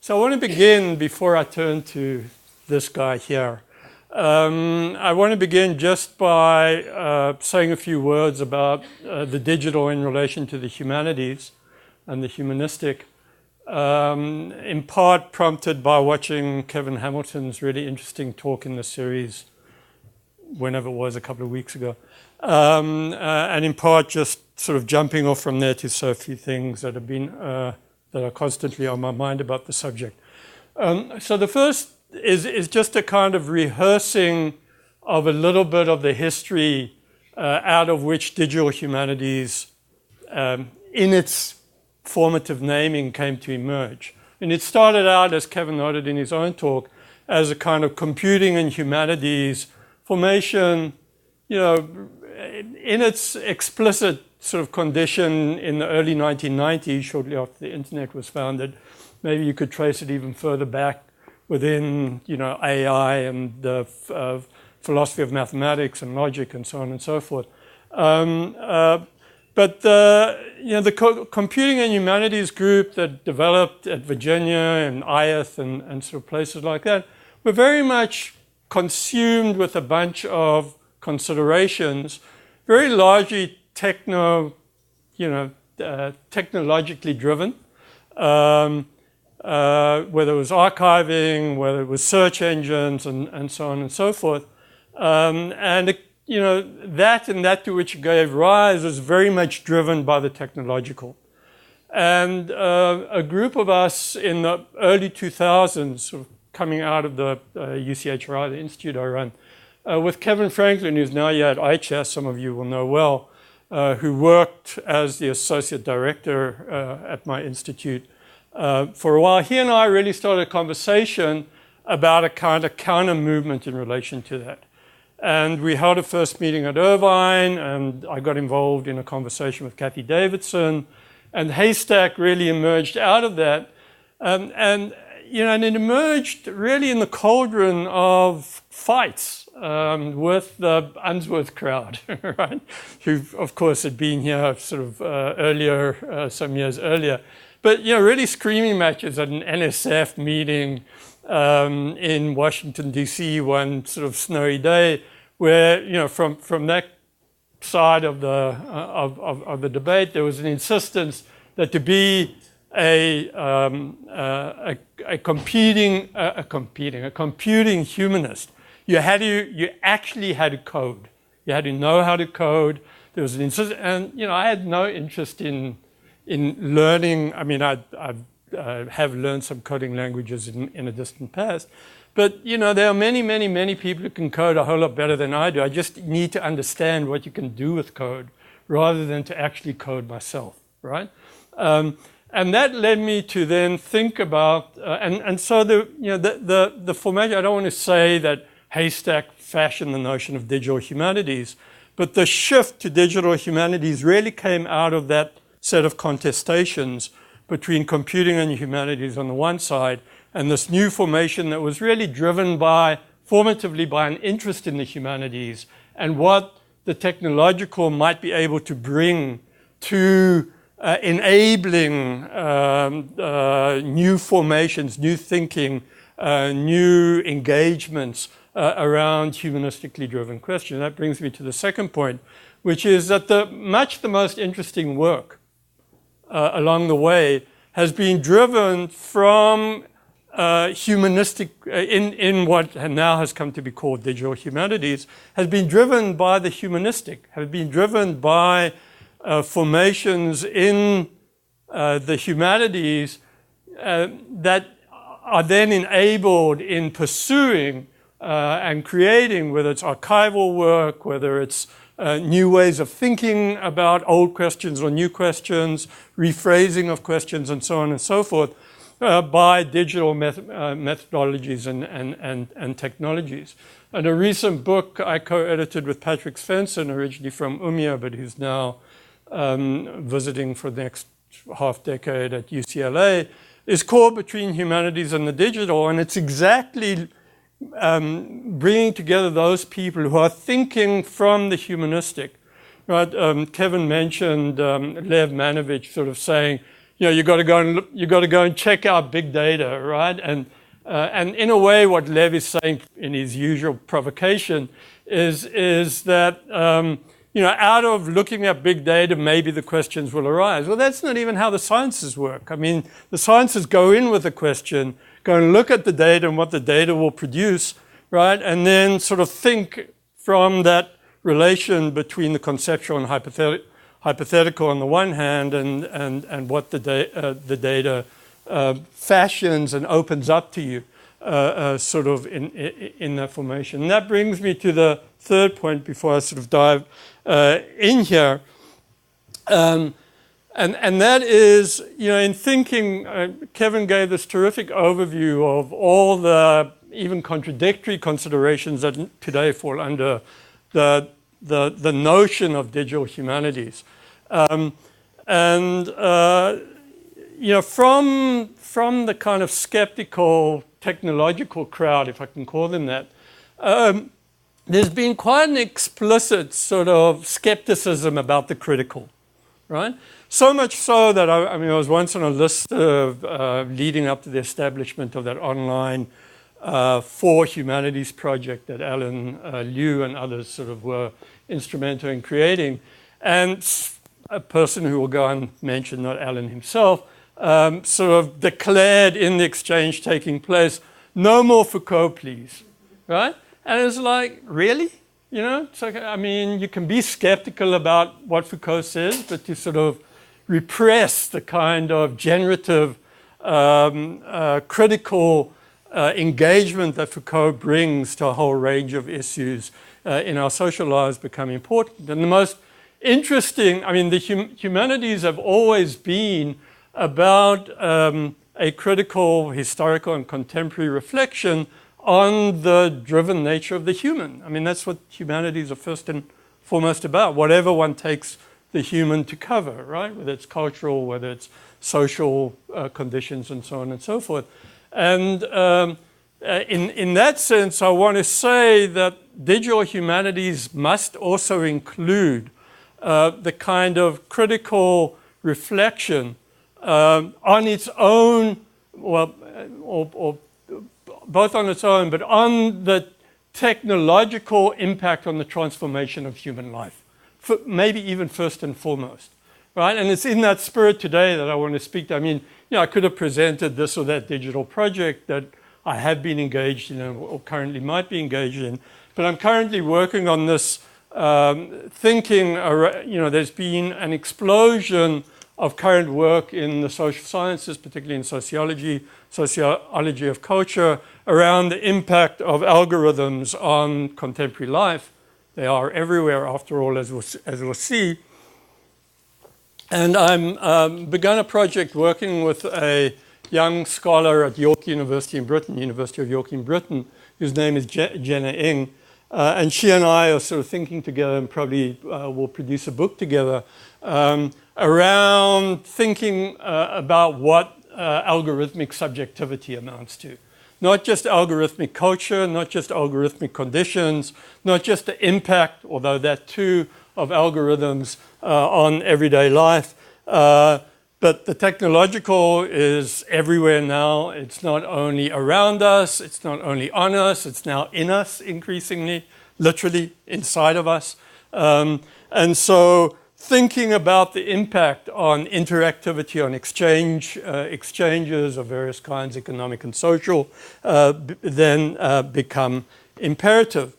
So I want to begin, before I turn to this guy here, I want to begin just by saying a few words about the digital in relation to the humanities and the humanistic, in part prompted by watching Kevin Hamilton's really interesting talk in the series, whenever it was, a couple of weeks ago. And in part just sort of jumping off from there to say a few things that have been, that are constantly on my mind about the subject. So the first is just a kind of rehearsing of a little bit of the history out of which digital humanities, in its formative naming, came to emerge. And it started out, as Kevin noted in his own talk, as a kind of computing and humanities formation, in its explicit sort of condition in the early 1990s, shortly after the internet was founded. Maybe you could trace it even further back within, AI and the philosophy of mathematics and logic and so on and so forth. But the computing and humanities group that developed at Virginia and IATH and sort of places like that were very much consumed with a bunch of considerations, very largely technologically driven, whether it was archiving, whether it was search engines, and so on and so forth. That to which it gave rise was very much driven by the technological. And a group of us in the early 2000s, sort of coming out of the UCHRI, the institute I run, with Kevin Franklin, who's now here at ICHAS, some of you will know well, who worked as the associate director at my institute for a while. He and I really started a conversation about a kind of counter movement in relation to that. And we held a first meeting at Irvine, and I got involved in a conversation with Kathy Davidson, and Haystack really emerged out of that. And it emerged really in the cauldron of fights with the Unsworth crowd, right? Who, of course, had been here sort of earlier, some years earlier. But, really screaming matches at an NSF meeting in Washington, D.C. one sort of snowy day where, from that side of the debate, there was an insistence that to be a computing humanist, you actually had to code. You had to know how to code. There was an insistence, and I had no interest in learning. I mean, I have learned some coding languages in a distant past, but there are many people who can code a whole lot better than I do. I just need to understand what you can do with code rather than to actually code myself, right? And that led me to then think about, and so the formation, I don't want to say that Haystack fashioned the notion of digital humanities, but the shift to digital humanities really came out of that set of contestations between computing and humanities on the one side, and this new formation that was really driven formatively by an interest in the humanities and what the technological might be able to bring to enabling new formations, new thinking, new engagements around humanistically driven questions. That brings me to the second point, which is that the most interesting work along the way has been driven from humanistic, in what now has come to be called digital humanities, has been driven by the humanistic, have been driven by formations in the humanities that are then enabled in pursuing and creating, whether it's archival work, whether it's new ways of thinking about old questions or new questions, rephrasing of questions, and so on and so forth, by digital methodologies and technologies. And a recent book I co-edited with Patrick Svensson, originally from UMIA, but who's now visiting for the next half decade at UCLA, is called Between Humanities and the Digital, and it's exactly bringing together those people who are thinking from the humanistic. Right? Kevin mentioned Lev Manovich sort of saying, you got to go and check out big data, right? And in a way, what Lev is saying in his usual provocation is that out of looking at big data, maybe the questions will arise. Well, that's not even how the sciences work. I mean, the sciences go in with a question, go and look at the data and what the data will produce, right? And then sort of think from that relation between the conceptual and hypothetical on the one hand and what the data fashions and opens up to you sort of in that formation. And that brings me to the third point before I sort of dive in here. And that is, in thinking, Kevin gave this terrific overview of all the even contradictory considerations that today fall under the notion of digital humanities. From the kind of skeptical technological crowd, if I can call them that, there's been quite an explicit sort of skepticism about the critical, right? So much so that I was once on a list of leading up to the establishment of that online for humanities project that Alan Liu and others sort of were instrumental in creating. And a person who will go unmentioned, not Alan himself, sort of declared in the exchange taking place, no more Foucault, please, right? And it's like, really? It's like, I mean, you can be skeptical about what Foucault says, but to sort of repress the kind of generative, critical engagement that Foucault brings to a whole range of issues in our social lives become important. And the most interesting, I mean, the humanities have always been about a critical, historical, and contemporary reflection on the driven nature of the human. I mean, that's what humanities are first and foremost about, whatever one takes the human to cover, right? Whether it's cultural, whether it's social conditions, and so on and so forth. And in that sense, I want to say that digital humanities must also include the kind of critical reflection on its own, well, or both on its own, but on the technological impact on the transformation of human life, maybe even first and foremost, right? And it's in that spirit today that I want to speak to. I mean, I could have presented this or that digital project that I have been engaged in or currently might be engaged in, but I'm currently working on this thinking, there's been an explosion of current work in the social sciences, particularly in sociology of culture, around the impact of algorithms on contemporary life. They are everywhere, after all, as we'll see. And I'm begun a project working with a young scholar at York University in Britain, University of York in Britain, whose name is Jenna Ng. And she and I are sort of thinking together and probably will produce a book together around thinking about what algorithmic subjectivity amounts to. Not just algorithmic culture, not just algorithmic conditions, not just the impact, although that too, of algorithms on everyday life. But the technological is everywhere now. It's not only around us, it's not only on us, it's now in us increasingly, literally inside of us. And so thinking about the impact on interactivity, on exchanges of various kinds, economic and social, then become imperative.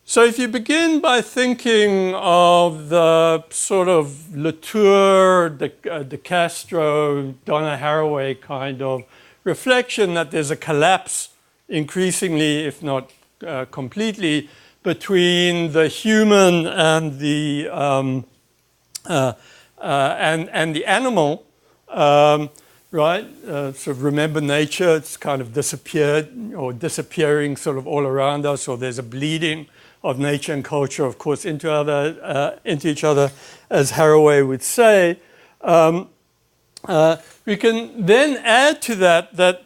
So if you begin by thinking of the sort of Latour, De Castro, Donna Haraway kind of reflection that there's a collapse increasingly, if not completely, between the human and the animal, right? Sort of remember nature, it's kind of disappeared or disappearing sort of all around us, or there's a bleeding of nature and culture, of course, into each other, as Haraway would say. We can then add to that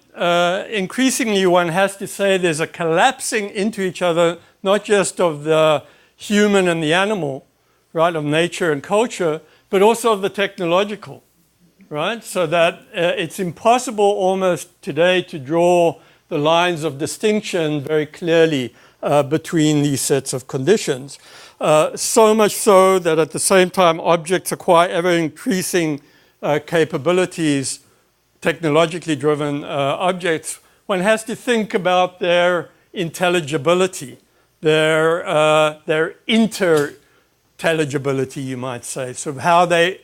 increasingly one has to say there's a collapsing into each other, not just of the human and the animal, right, of nature and culture, but also of the technological, right? So that it's impossible almost today to draw the lines of distinction very clearly between these sets of conditions. So much so that at the same time objects acquire ever-increasing capabilities, technologically driven objects, one has to think about their intelligibility, their intelligibility, you might say, so how the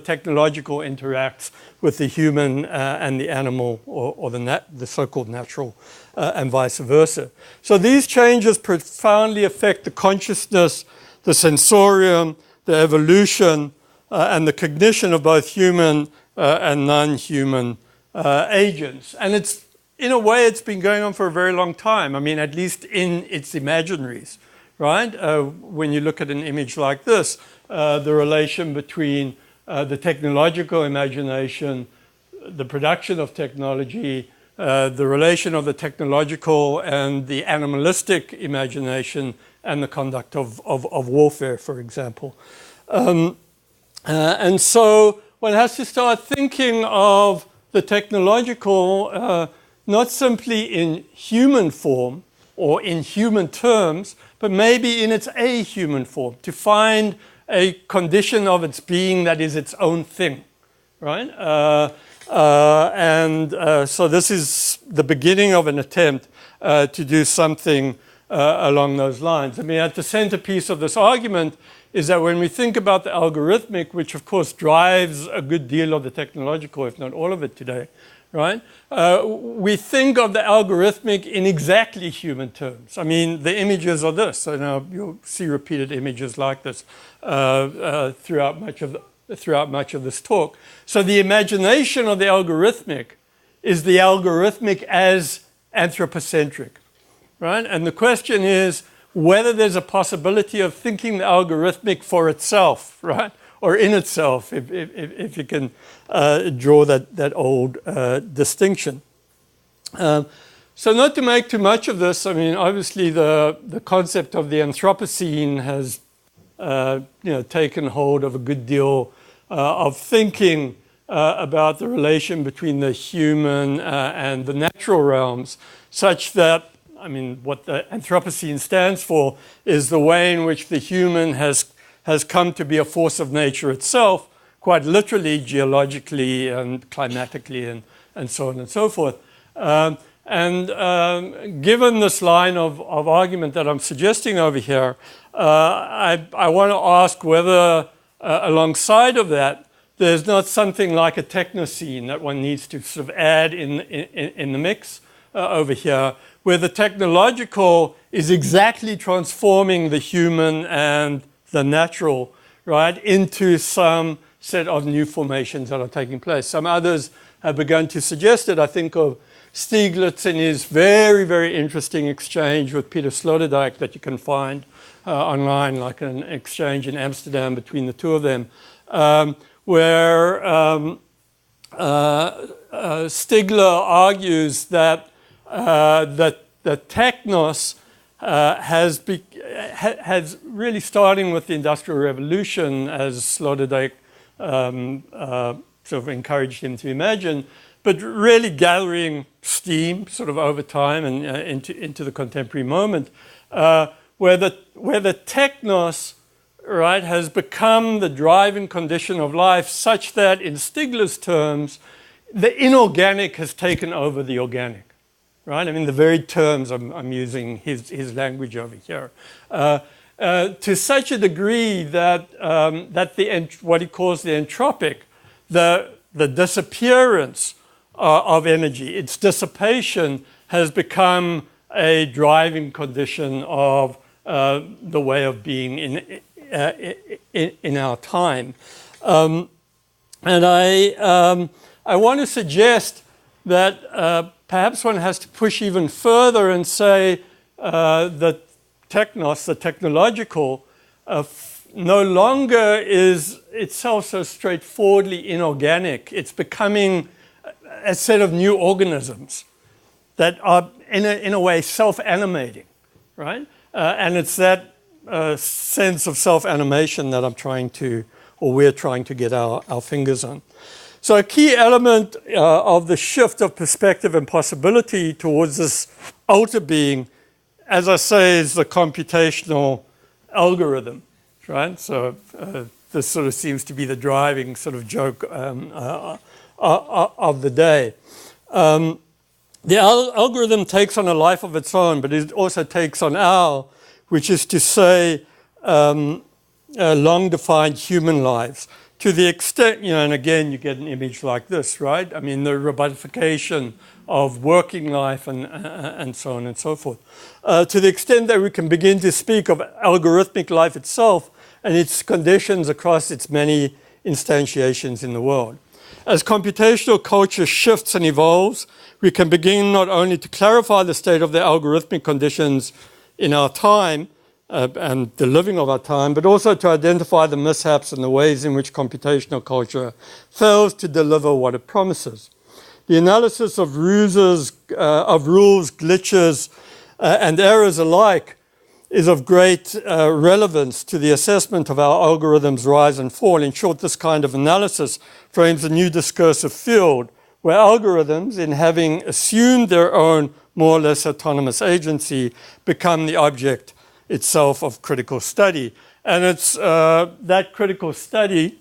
technological interacts with the human and the animal, or the so-called natural, and vice versa. So these changes profoundly affect the consciousness, the sensorium, the evolution, and the cognition of both human and non-human agents. And it's, in a way, it's been going on for a very long time. I mean, at least in its imaginaries, right? When you look at an image like this, the relation between the technological imagination, the production of technology, the relation of the technological and the animalistic imagination, and the conduct of warfare, for example. And so one has to start thinking of the technological not simply in human form or in human terms, but maybe in its a-human form, to find a condition of its being that is its own thing, right? So this is the beginning of an attempt to do something along those lines. I mean, at the centerpiece of this argument is that when we think about the algorithmic, which of course drives a good deal of the technological, if not all of it today, right? We think of the algorithmic in exactly human terms. I mean, the images are this. So now you'll see repeated images like this throughout much of this talk. So the imagination of the algorithmic is the algorithmic as anthropocentric, right? And the question is whether there's a possibility of thinking the algorithmic for itself, right? Or in itself, if you can draw that old distinction. So not to make too much of this, I mean, obviously the concept of the Anthropocene has taken hold of a good deal of thinking about the relation between the human and the natural realms, such that, I mean, what the Anthropocene stands for is the way in which the human has come to be a force of nature itself, quite literally, geologically, and climatically, and so on and so forth. Given this line of argument that I'm suggesting over here, I want to ask whether, alongside of that, there's not something like a technocene that one needs to sort of add in the mix over here, where the technological is exactly transforming the human and the natural, right, into some set of new formations that are taking place. Some others have begun to suggest it. I think of Stiglitz in his very, very interesting exchange with Peter Sloterdijk that you can find online, like an exchange in Amsterdam between the two of them, where Stigler argues that the technos has really, starting with the Industrial Revolution, as Sloterdijk sort of encouraged him to imagine, but really gathering steam sort of over time and into the contemporary moment, where the technos, right, has become the driving condition of life, such that in Stigler's terms, the inorganic has taken over the organic. Right? I mean, the very terms I'm using his language over here, to such a degree that what he calls the entropic, the disappearance of energy, its dissipation, has become a driving condition of the way of being in our time, and I want to suggest that. Perhaps one has to push even further and say that technos, the technological, no longer is itself so straightforwardly inorganic. It's becoming a set of new organisms that are, in a way, self-animating, right? And it's that sense of self-animation that I'm trying to or we're trying to get our fingers on. So a key element of the shift of perspective and possibility towards this outer being, as I say, is the computational algorithm, right? So this sort of seems to be the driving sort of joke of the day. The algorithm takes on a life of its own, but it also takes on our, which is to say, long-defined human lives. To the extent, and again, you get an image like this, right? I mean, the robotification of working life and so on and so forth. To the extent that we can begin to speak of algorithmic life itself and its conditions across its many instantiations in the world. As computational culture shifts and evolves, we can begin not only to clarify the state of the algorithmic conditions in our time, and the living of our time, but also to identify the mishaps and the ways in which computational culture fails to deliver what it promises. The analysis of rules, glitches, and errors alike is of great relevance to the assessment of our algorithms' rise and fall. In short, this kind of analysis frames a new discursive field where algorithms, in having assumed their own more or less autonomous agency, become the object itself of critical study. And it's that critical study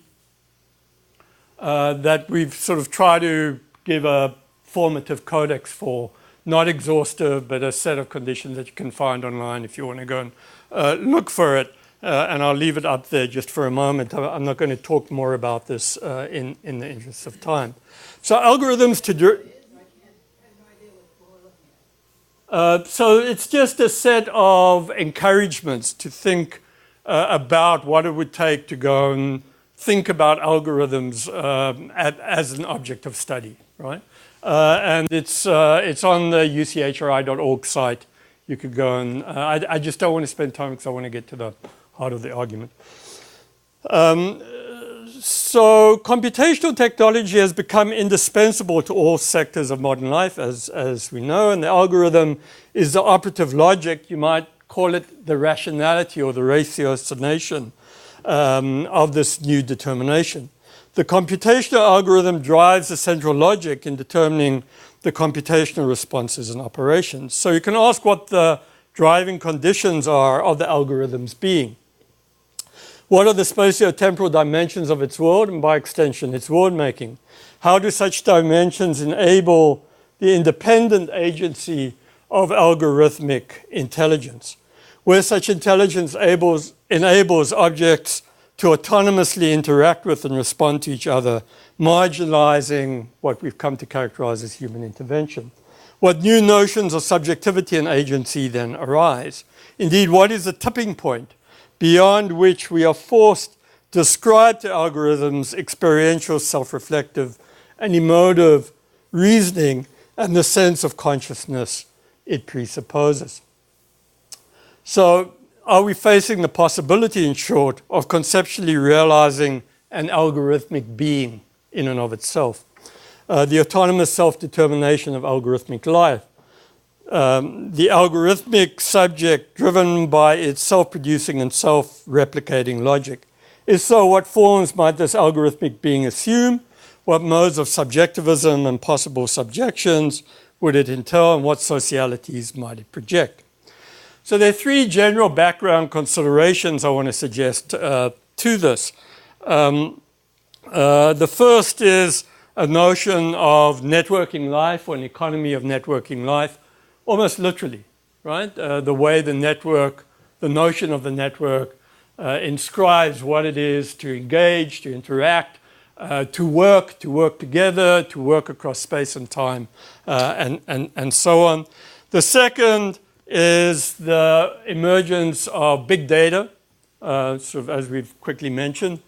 that we've sort of tried to give a formative codex for, not exhaustive, but a set of conditions that you can find online if you want to go and look for it. And I'll leave it up there just for a moment. I'm not going to talk more about this in the interest of time. So algorithms to... So it's just a set of encouragements to think about what it would take to go and think about algorithms as an object of study, right? And it's on the uchri.org site. You could go and I just don't want to spend time because I want to get to the heart of the argument. So computational technology has become indispensable to all sectors of modern life, as we know, and the algorithm is the operative logic. You might call it the rationality or the ratiocination of this new determination. The computational algorithm drives the central logic in determining the computational responses and operations. So you can ask what the driving conditions are of the algorithm's being. What are the spatio-temporal dimensions of its world, and by extension, its world-making? How do such dimensions enable the independent agency of algorithmic intelligence? Where such intelligence enables objects to autonomously interact with and respond to each other, marginalizing what we've come to characterize as human intervention. What new notions of subjectivity and agency then arise? Indeed, what is the tipping point beyond which we are forced to ascribe to algorithms experiential, self-reflective, and emotive reasoning and the sense of consciousness it presupposes? So, are we facing the possibility, in short, of conceptually realizing an algorithmic being in and of itself? The autonomous self-determination of algorithmic life. The algorithmic subject driven by its self-producing and self-replicating logic. If so, what forms might this algorithmic being assume? What modes of subjectivism and possible subjections would it entail, and what socialities might it project? So there are three general background considerations I want to suggest to this. The first is a notion of networking life, or an economy of networking life, almost literally, right? The way the network, the notion of the network inscribes what it is to engage, to interact, to work together, to work across space and time, and so on. The second is the emergence of big data, sort of as we've quickly mentioned.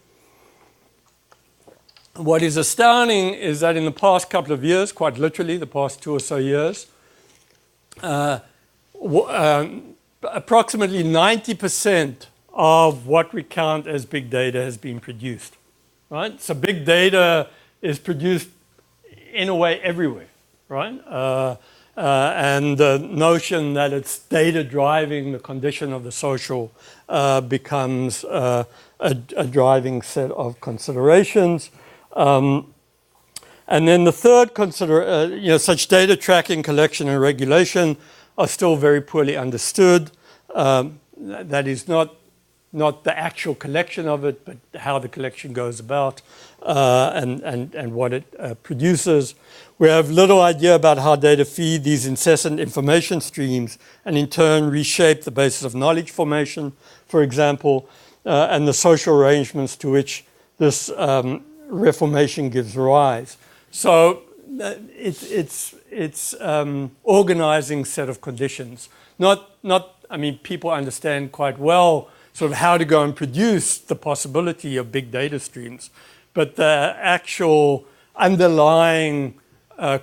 What is astounding is that in the past couple of years, quite literally the past 2 or so years, approximately 90% of what we count as big data has been produced, right? So big data is produced in a way everywhere, right? and the notion that it's data driving the condition of the social becomes a driving set of considerations. And then the third such data tracking, collection, and regulation are still very poorly understood. That is not the actual collection of it, but how the collection goes about and what it produces. We have little idea about how data feed these incessant information streams and in turn reshape the basis of knowledge formation, for example, and the social arrangements to which this reformation gives rise. So it's organizing set of conditions. I mean, people understand quite well sort of how to go and produce the possibility of big data streams, but the actual underlying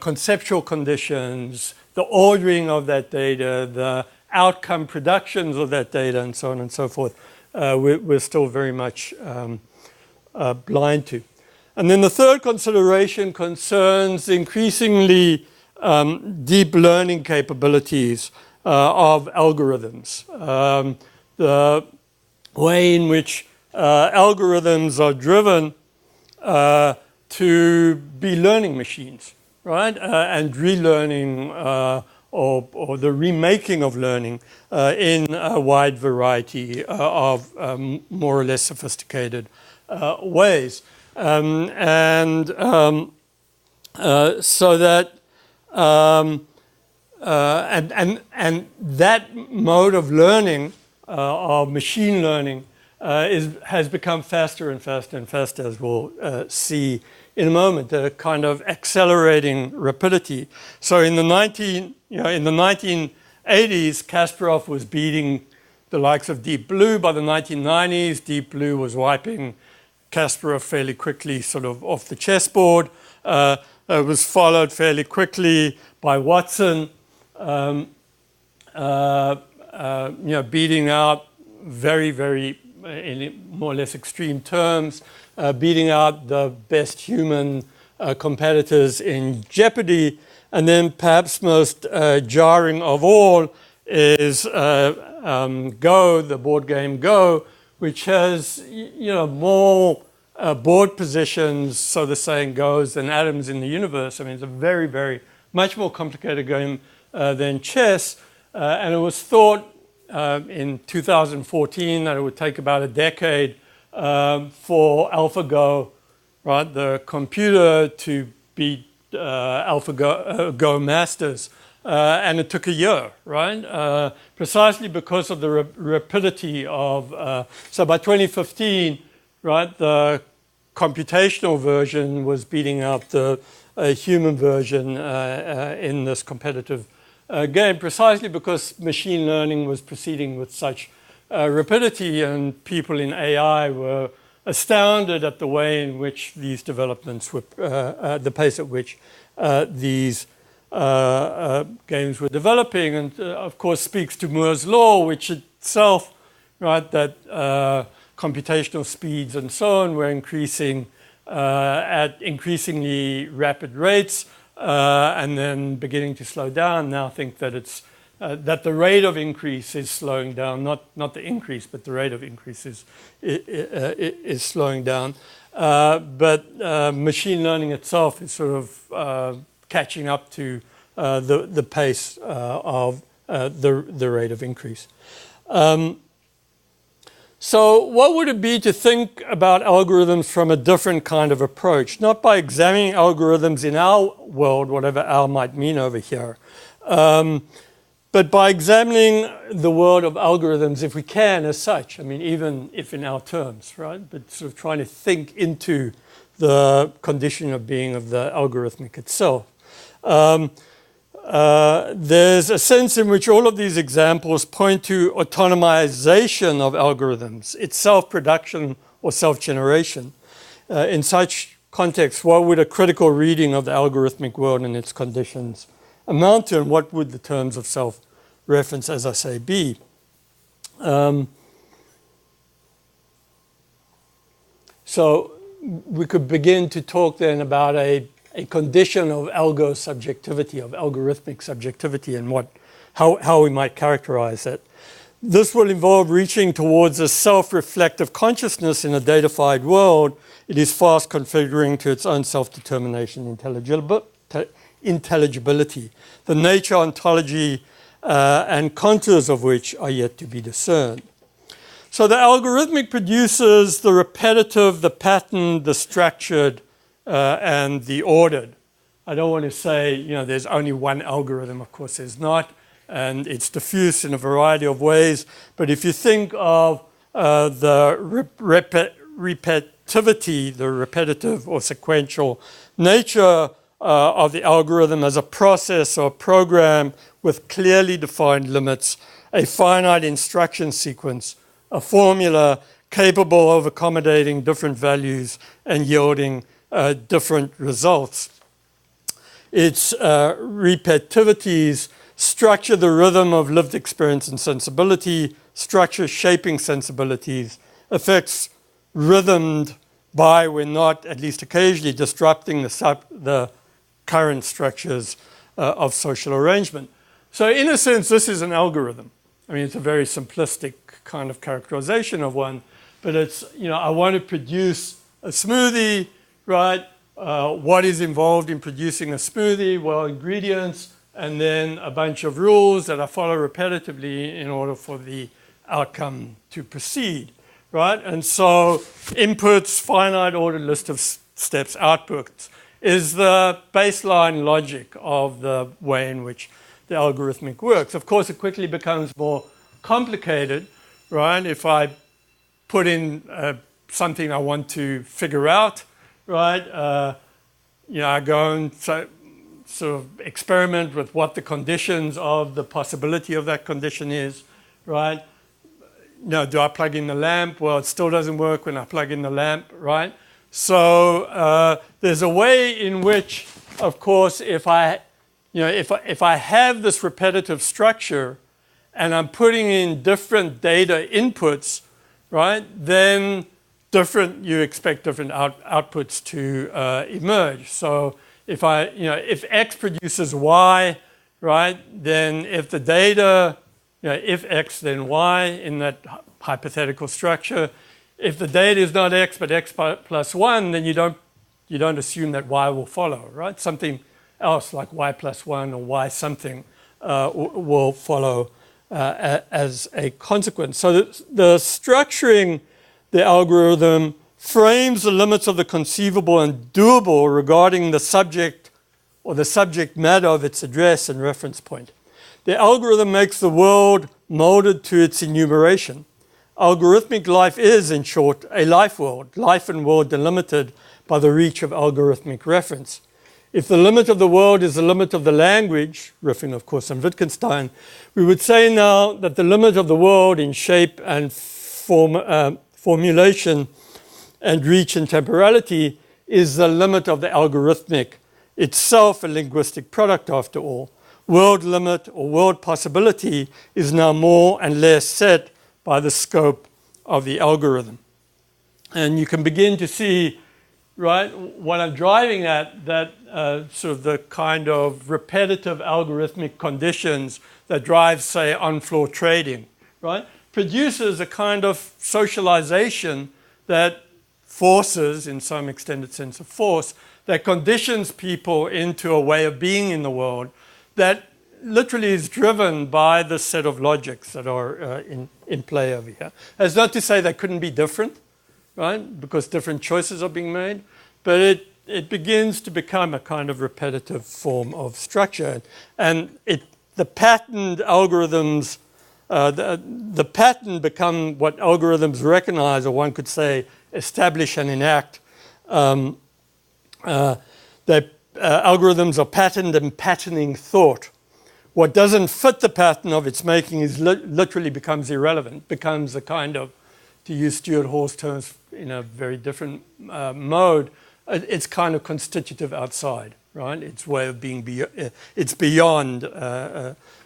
conceptual conditions, the ordering of that data, the outcome productions of that data, and so on and so forth, we're still very much blind to. And then the third consideration concerns increasingly deep learning capabilities of algorithms. The way in which algorithms are driven to be learning machines, right? And relearning or the remaking of learning in a wide variety of more or less sophisticated ways. So that and that mode of learning, of machine learning, has become faster and faster and faster, as we'll see in a moment, a kind of accelerating rapidity. So in the 1980s, Kasparov was beating the likes of Deep Blue. By the 1990s, Deep Blue was wiping Kasparov fairly quickly sort of off the chessboard. It was followed fairly quickly by Watson, beating out very, very, in more or less extreme terms, beating out the best human competitors in Jeopardy. And then perhaps most jarring of all is Go, the board game Go, which has more board positions, so the saying goes, than atoms in the universe. I mean, it's a very, very much more complicated game than chess. And it was thought in 2014 that it would take about a decade for AlphaGo, right, the computer, to beat AlphaGo masters. And it took a year, right? Precisely because of the rapidity of... so by 2015, right, the computational version was beating out the human version in this competitive game, precisely because machine learning was proceeding with such rapidity, and people in AI were astounded at the way in which these developments were, the pace at which these games were developing, and of course speaks to Moore's law, which itself, right, that computational speeds and so on were increasing at increasingly rapid rates, and then beginning to slow down. Now think that it's that the rate of increase is slowing down, not the increase, but the rate of increase is slowing down. But machine learning itself is sort of catching up to the pace of the rate of increase. So what would it be to think about algorithms from a different kind of approach? Not by examining algorithms in our world, whatever our might mean over here, but by examining the world of algorithms, if we can, as such. I mean, even if in our terms, right? But sort of trying to think into the condition of being of the algorithmic itself. There's a sense in which all of these examples point to autonomization of algorithms, its self-production or self-generation. In such context, what would a critical reading of the algorithmic world and its conditions amount to, and what would the terms of self-reference, as I say, be? So we could begin to talk then about a a condition of algo subjectivity, of algorithmic subjectivity, and how we might characterize it. This will involve reaching towards a self-reflective consciousness in a datafied world. It is fast configuring to its own self-determination intelligibility, the nature, ontology, and contours of which are yet to be discerned. So the algorithmic produces the repetitive, the patterned, the structured, and the ordered. I don't want to say, there's only one algorithm. Of course, there's not. And it's diffuse in a variety of ways. But if you think of the repetitivity, the repetitive or sequential nature of the algorithm as a process or program with clearly defined limits, a finite instruction sequence, a formula capable of accommodating different values and yielding different results. Its repetitivities structure the rhythm of lived experience and sensibility, structure shaping sensibilities, effects rhythmed by, when not at least occasionally, disrupting the current structures of social arrangement. So in a sense, this is an algorithm. I mean, it's a very simplistic kind of characterization of one, but it's, I want to produce a smoothie, right? What is involved in producing a smoothie? Well, ingredients, and then a bunch of rules that I follow repetitively in order for the outcome to proceed, right? And so inputs, finite ordered list of steps, outputs is the baseline logic of the way in which the algorithmic works. Of course, it quickly becomes more complicated, right? If I put in something I want to figure out, right? I go and sort of experiment with what the conditions of the possibility of that condition is, right? Do I plug in the lamp? Well, it still doesn't work when I plug in the lamp, right? So there's a way in which, of course, if I have this repetitive structure and I'm putting in different data inputs, right, then you expect different outputs to emerge. So if X produces Y, right, then if the data, if X, then Y in that hypothetical structure. If the data is not X but X plus 1, then you don't assume that Y will follow, right? Something else like Y plus 1 or Y something will follow as a consequence. So the structuring the algorithm frames the limits of the conceivable and doable regarding the subject or the subject matter of its address and reference point. The algorithm makes the world molded to its enumeration. Algorithmic life is, in short, a life world, life and world delimited by the reach of algorithmic reference. If the limit of the world is the limit of the language, riffing of course on Wittgenstein, we would say now that the limit of the world in shape and formulation and reach and temporality is the limit of the algorithmic, itself a linguistic product after all. World limit or world possibility is now more and less set by the scope of the algorithm. And you can begin to see, right, what I'm driving at, that sort of the kind of repetitive algorithmic conditions that drive, say, on-floor trading, right, produces a kind of socialization that forces, in some extended sense of force, that conditions people into a way of being in the world that literally is driven by the set of logics that are in play over here. That's not to say they couldn't be different, right? Because different choices are being made, but it begins to become a kind of repetitive form of structure, and the patterned algorithms, the pattern become what algorithms recognize, or one could say establish and enact. Algorithms are patterned and patterning thought. What doesn't fit the pattern of its making is literally becomes irrelevant, becomes a kind of, to use Stuart Hall's terms in a very different mode, it's kind of constitutive outside, right? Its way of being, it's beyond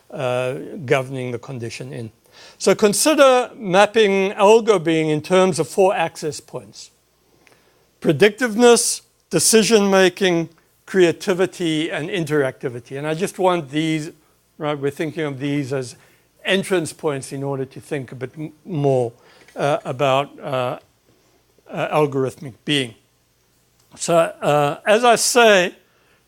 governing the condition in. So consider mapping algo being in terms of 4 access points: predictiveness, decision-making, creativity and interactivity. And I just want these, right, we're thinking of these as entrance points in order to think a bit more about algorithmic being. So as I say,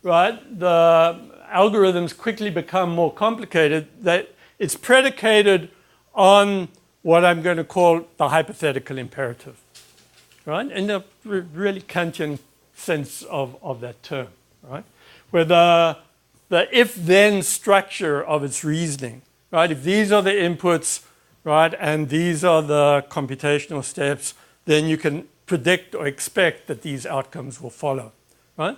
right, the algorithms quickly become more complicated. That it's predicated on what I'm going to call the hypothetical imperative, right? In the really Kantian sense of that term, right? Where the if-then structure of its reasoning, right? If these are the inputs, right, and these are the computational steps, then you can predict or expect that these outcomes will follow, right?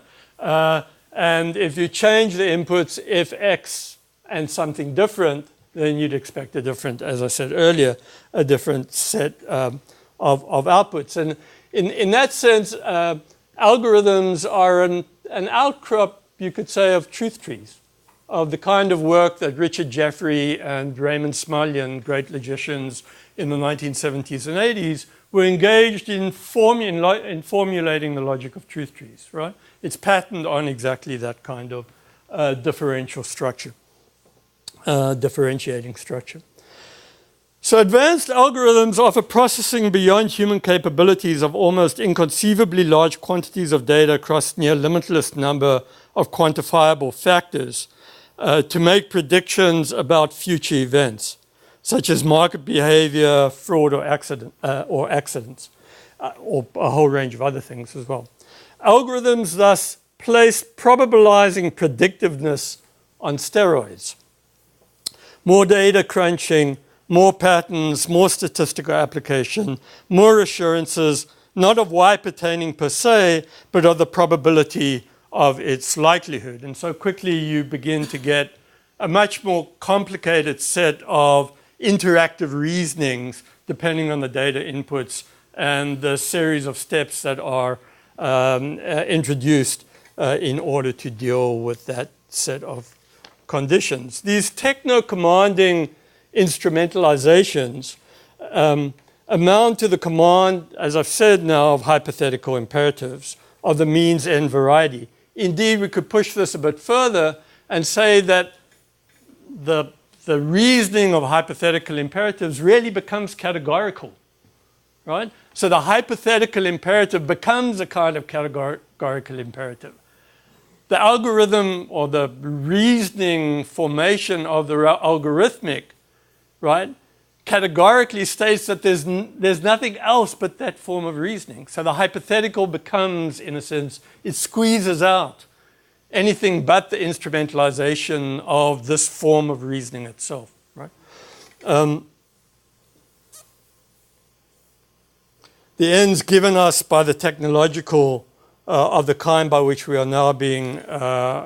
And if you change the inputs, if X and something different, then you'd expect a different, as I said earlier, a different set of outputs. And in that sense, algorithms are an outcrop, you could say, of truth trees, of the kind of work that Richard Jeffrey and Raymond Smullyan, great logicians in the 1970s and 80s, were engaged in formulating the logic of truth trees, right? It's patterned on exactly that kind of differential structure, differentiating structure. So advanced algorithms offer processing beyond human capabilities of almost inconceivably large quantities of data across near limitless number of quantifiable factors to make predictions about future events, such as market behavior, fraud, or accidents, or a whole range of other things as well. Algorithms thus place probabilizing predictiveness on steroids. More data crunching, more patterns, more statistical application, more assurances, not of Y pertaining per se, but of the probability of its likelihood. And so quickly you begin to get a much more complicated set of interactive reasonings depending on the data inputs and the series of steps that are introduced in order to deal with that set of conditions. These techno-commanding instrumentalizations amount to the command, as I've said now, of hypothetical imperatives of the means-end variety. Indeed, we could push this a bit further and say that the reasoning of hypothetical imperatives really becomes categorical, right? So the hypothetical imperative becomes a kind of categorical imperative. The algorithm or the reasoning formation of the algorithmic, right, categorically states that there's nothing else but that form of reasoning. So the hypothetical becomes, in a sense, it squeezes out anything but the instrumentalization of this form of reasoning itself, right? The ends given us by the technological of the kind by which we are now being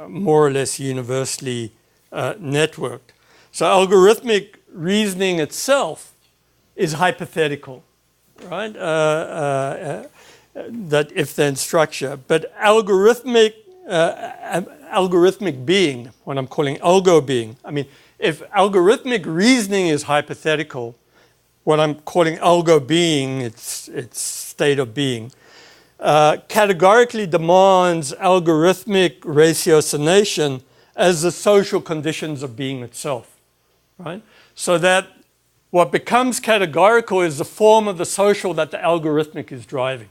more or less universally networked. So algorithmic reasoning itself is hypothetical, right? That if-then structure. But algorithmic being, what I'm calling algo being, I mean, if algorithmic reasoning is hypothetical, what I'm calling algo being, its state of being, categorically demands algorithmic ratiocination as the social conditions of being itself, right? So that what becomes categorical is the form of the social that the algorithmic is driving.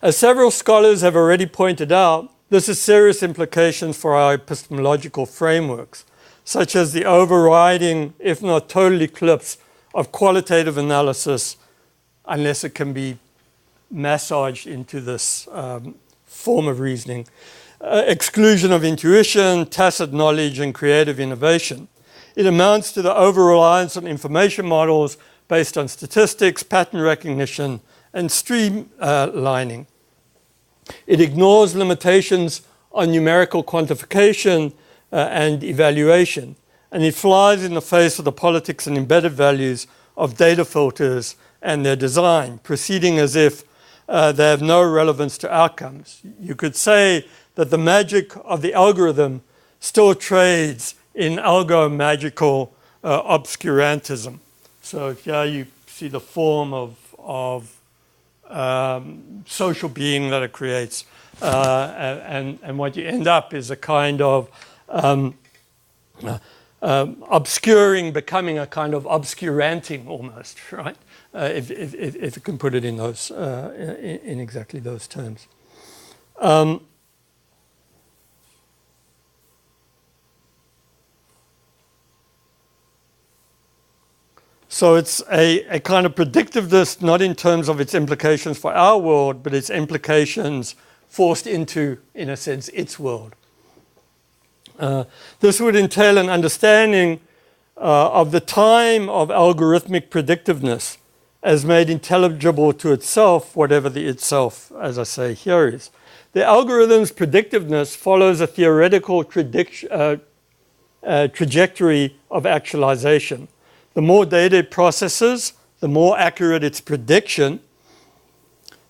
As several scholars have already pointed out, this has serious implications for our epistemological frameworks, such as the overriding, if not total eclipse, of qualitative analysis, unless it can be massaged into this form of reasoning, exclusion of intuition, tacit knowledge, and creative innovation. It amounts to the over-reliance on information models based on statistics, pattern recognition, and streamlining. It ignores limitations on numerical quantification and evaluation, and it flies in the face of the politics and embedded values of data filters and their design, proceeding as if they have no relevance to outcomes. You could say that the magic of the algorithm still trades in algo-magical obscurantism. So here you see the form of social being that it creates. And what you end up is a kind of obscuring, becoming a kind of obscuranting almost, right? If you can put it in those, in exactly those terms. So it's a kind of predictiveness, not in terms of its implications for our world, but its implications forced into, in a sense, its world. This would entail an understanding of the time of algorithmic predictiveness as made intelligible to itself, whatever the itself, as I say here, is. The algorithm's predictiveness follows a theoretical trajectory of actualization. The more data it processes, the more accurate its prediction.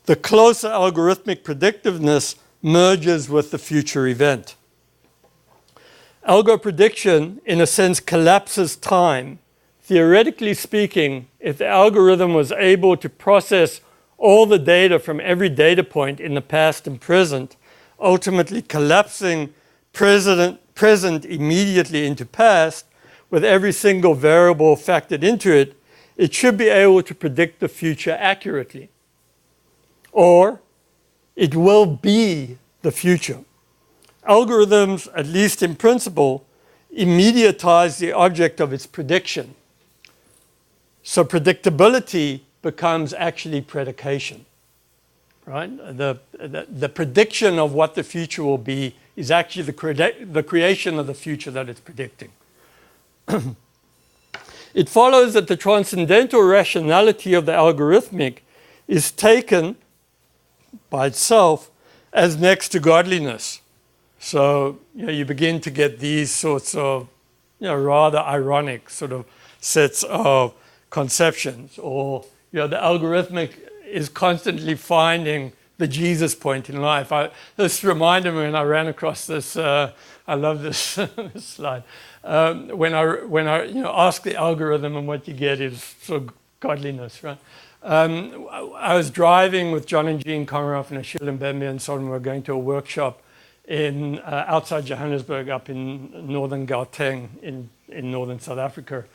The closer algorithmic predictiveness merges with the future event. Algo prediction, in a sense, collapses time. Theoretically speaking, if the algorithm was able to process all the data from every data point in the past and present, ultimately collapsing present immediately into past, with every single variable factored into it, it should be able to predict the future accurately. Or it will be the future. Algorithms, at least in principle, immediatize the object of its prediction. So predictability becomes actually predication, right? The prediction of what the future will be is actually the creation of the future that it's predicting. It follows that the transcendental rationality of the algorithmic is taken by itself as next to godliness. So you begin to get these sorts of rather ironic sort of sets of conceptions, or the algorithmic is constantly finding the Jesus point in life. This reminded me when I ran across this. I love this, this slide. When I ask the algorithm, and what you get is sort of godliness, right? I was driving with John and Jean Komaroff and Achille Mbembe and so on. We were going to a workshop in outside Johannesburg, up in northern Gauteng in northern South Africa,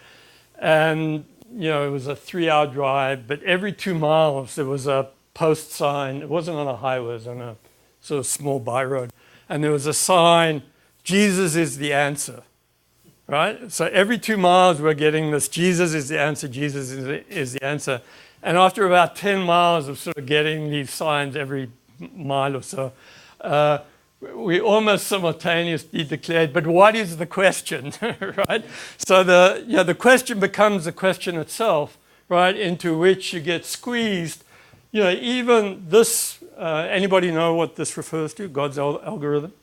and it was a 3-hour drive. But every 2 miles there was a post sign. It wasn't on a highway; it was on a sort of small by road, and there was a sign: "Jesus is the answer." Right? So every 2 miles we're getting this: Jesus is the answer. Jesus is the answer. And after about 10 miles of sort of getting these signs every mile or so, we almost simultaneously declared, but what is the question, right? So the question becomes the question itself, right, into which you get squeezed. Even this, anybody know what this refers to? God's algorithm,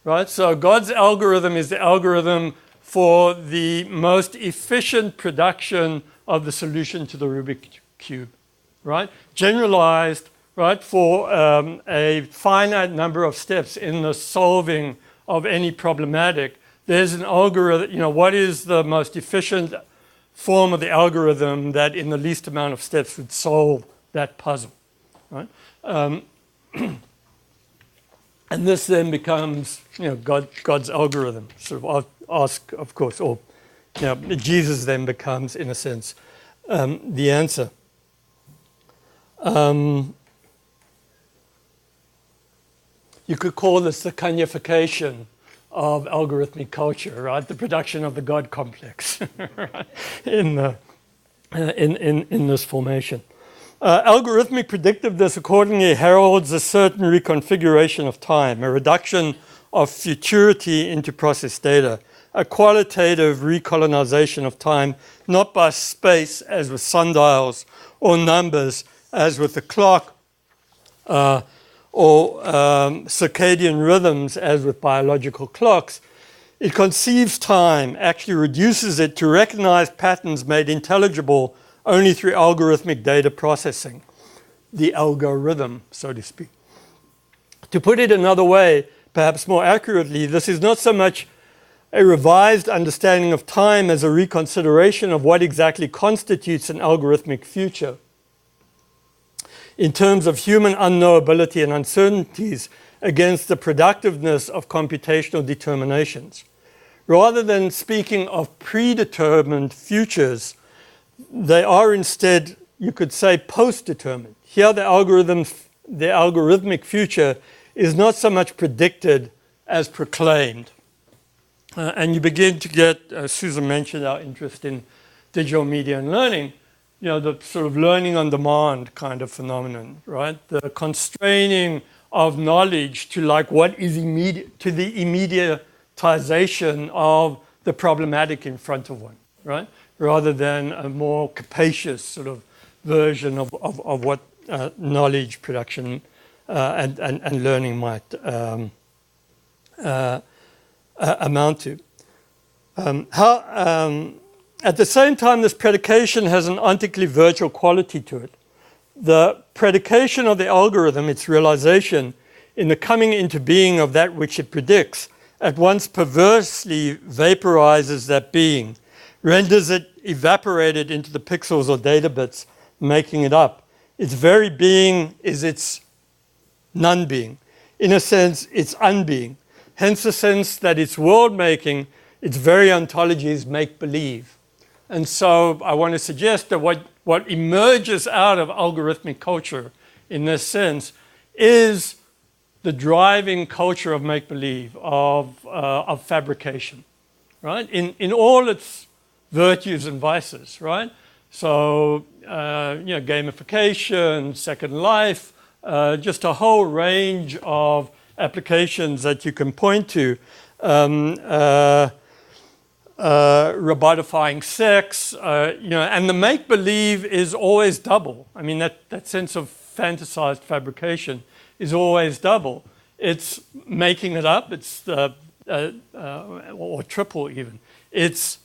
right? So God's algorithm is the algorithm for the most efficient production of the solution to the Rubik's Cube, right? Generalized, right, for a finite number of steps in the solving of any problematic. There's an algorithm, what is the most efficient form of the algorithm that in the least amount of steps would solve that puzzle, right? And this then becomes, God's algorithm. Sort of ask, of course, or Jesus then becomes, in a sense, the answer. You could call this the Kanyification of algorithmic culture, right? The production of the God complex, right? in this formation. Algorithmic predictiveness accordingly heralds a certain reconfiguration of time, a reduction of futurity into processed data, a qualitative recolonization of time, not by space as with sundials, or numbers as with the clock, or circadian rhythms as with biological clocks. It conceives time, actually reduces it to recognize patterns made intelligible only through algorithmic data processing, the algorithm, so to speak. To put it another way, perhaps more accurately, this is not so much a revised understanding of time as a reconsideration of what exactly constitutes an algorithmic future. in terms of human unknowability and uncertainties against the productiveness of computational determinations. Rather than speaking of predetermined futures, they are instead, you could say, post-determined. Here the algorithmic future is not so much predicted as proclaimed. And you begin to get, as Susan mentioned, our interest in digital media and learning, the sort of learning on demand kind of phenomenon, right? The constraining of knowledge to like what is immediate, to the immediatization of the problematic in front of one, right? Rather than a more capacious sort of version of what knowledge production and learning might amount to. At the same time, this predication has an ontically virtual quality to it. The predication of the algorithm, its realization, in the coming into being of that which it predicts, at once perversely vaporizes that being, renders it evaporated into the pixels or data bits, making it up. Its very being is its non-being. In a sense, its unbeing. Hence the sense that its world-making, its very ontology is make-believe. And so I want to suggest that what emerges out of algorithmic culture in this sense is the driving culture of make-believe, of fabrication, right? In all its virtues and vices, right? So, gamification, Second Life, just a whole range of applications that you can point to. Robotifying sex, and the make-believe is always double. I mean, that sense of fantasized fabrication is always double. It's making it up, it's or triple even. It's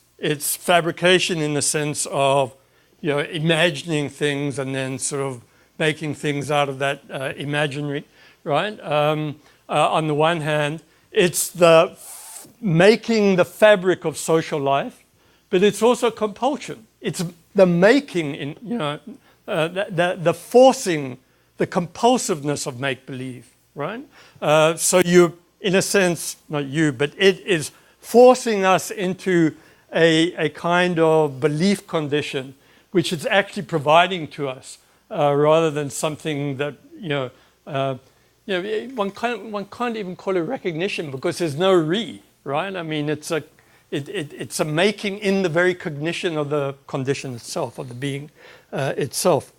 fabrication in the sense of, imagining things and then sort of making things out of that imaginary, right? On the one hand, it's the making the fabric of social life, but it's also compulsion. It's the making, the forcing, the compulsiveness of make-believe, right? So you, in a sense, not you, but it is forcing us into a kind of belief condition, which it's actually providing to us, rather than something that, one can't even call it recognition because there's no right? I mean, it's a making in the very cognition of the condition itself, of the being itself.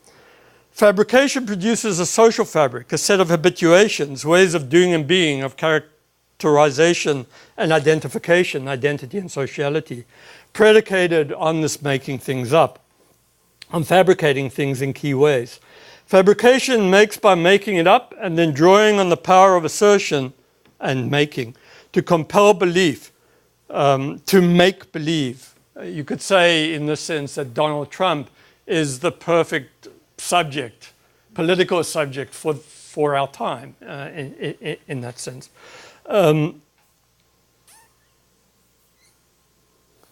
Fabrication produces a social fabric, a set of habituations, ways of doing and being, of characterization and identification, identity and sociality, predicated on this making things up, on fabricating things in key ways. Fabrication makes by making it up and then drawing on the power of assertion and making to compel belief, to make believe. You could say in the sense that Donald Trump is the perfect subject, political subject for our time in that sense.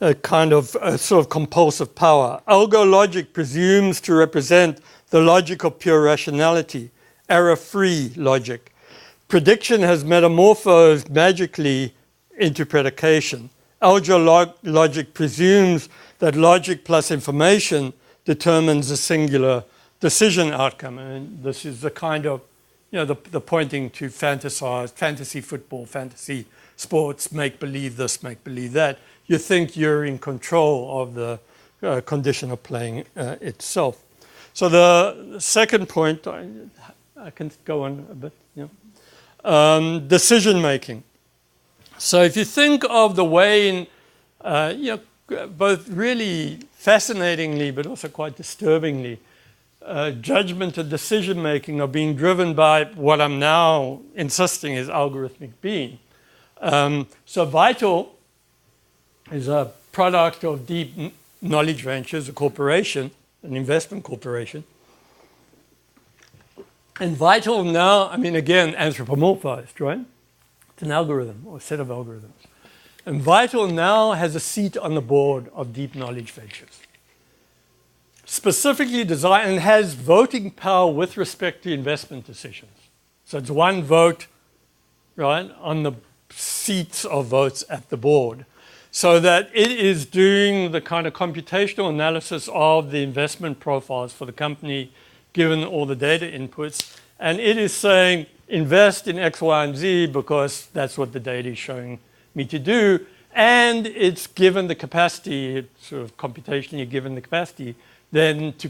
A kind of sort of compulsive power. Algo logic presumes to represent the logic of pure rationality, error-free logic. Prediction has metamorphosed magically into predication. Algo logic presumes that logic plus information determines a singular decision outcome. And this is the kind of, the pointing to fantasy football, fantasy sports, make believe this, make believe that. You think you're in control of the condition of playing itself. So the second point, I can go on a bit, decision making. So if you think of the way in, both really fascinatingly but also quite disturbingly, judgment and decision making are being driven by what I'm now insisting is algorithmic being. So Vital is a product of Deep Knowledge Ventures, a corporation, an investment corporation. And Vital now, I mean, again, anthropomorphized, right? It's an algorithm or a set of algorithms. And Vital now has a seat on the board of Deep Knowledge Ventures. specifically designed and has voting power with respect to investment decisions. So it's one vote, right, on the seats of votes at the board, so that it is doing the kind of computational analysis of the investment profiles for the company, given all the data inputs, and it is saying, invest in X, Y, and Z because that's what the data is showing me to do, and it's given the capacity, it's sort of computationally given the capacity, then to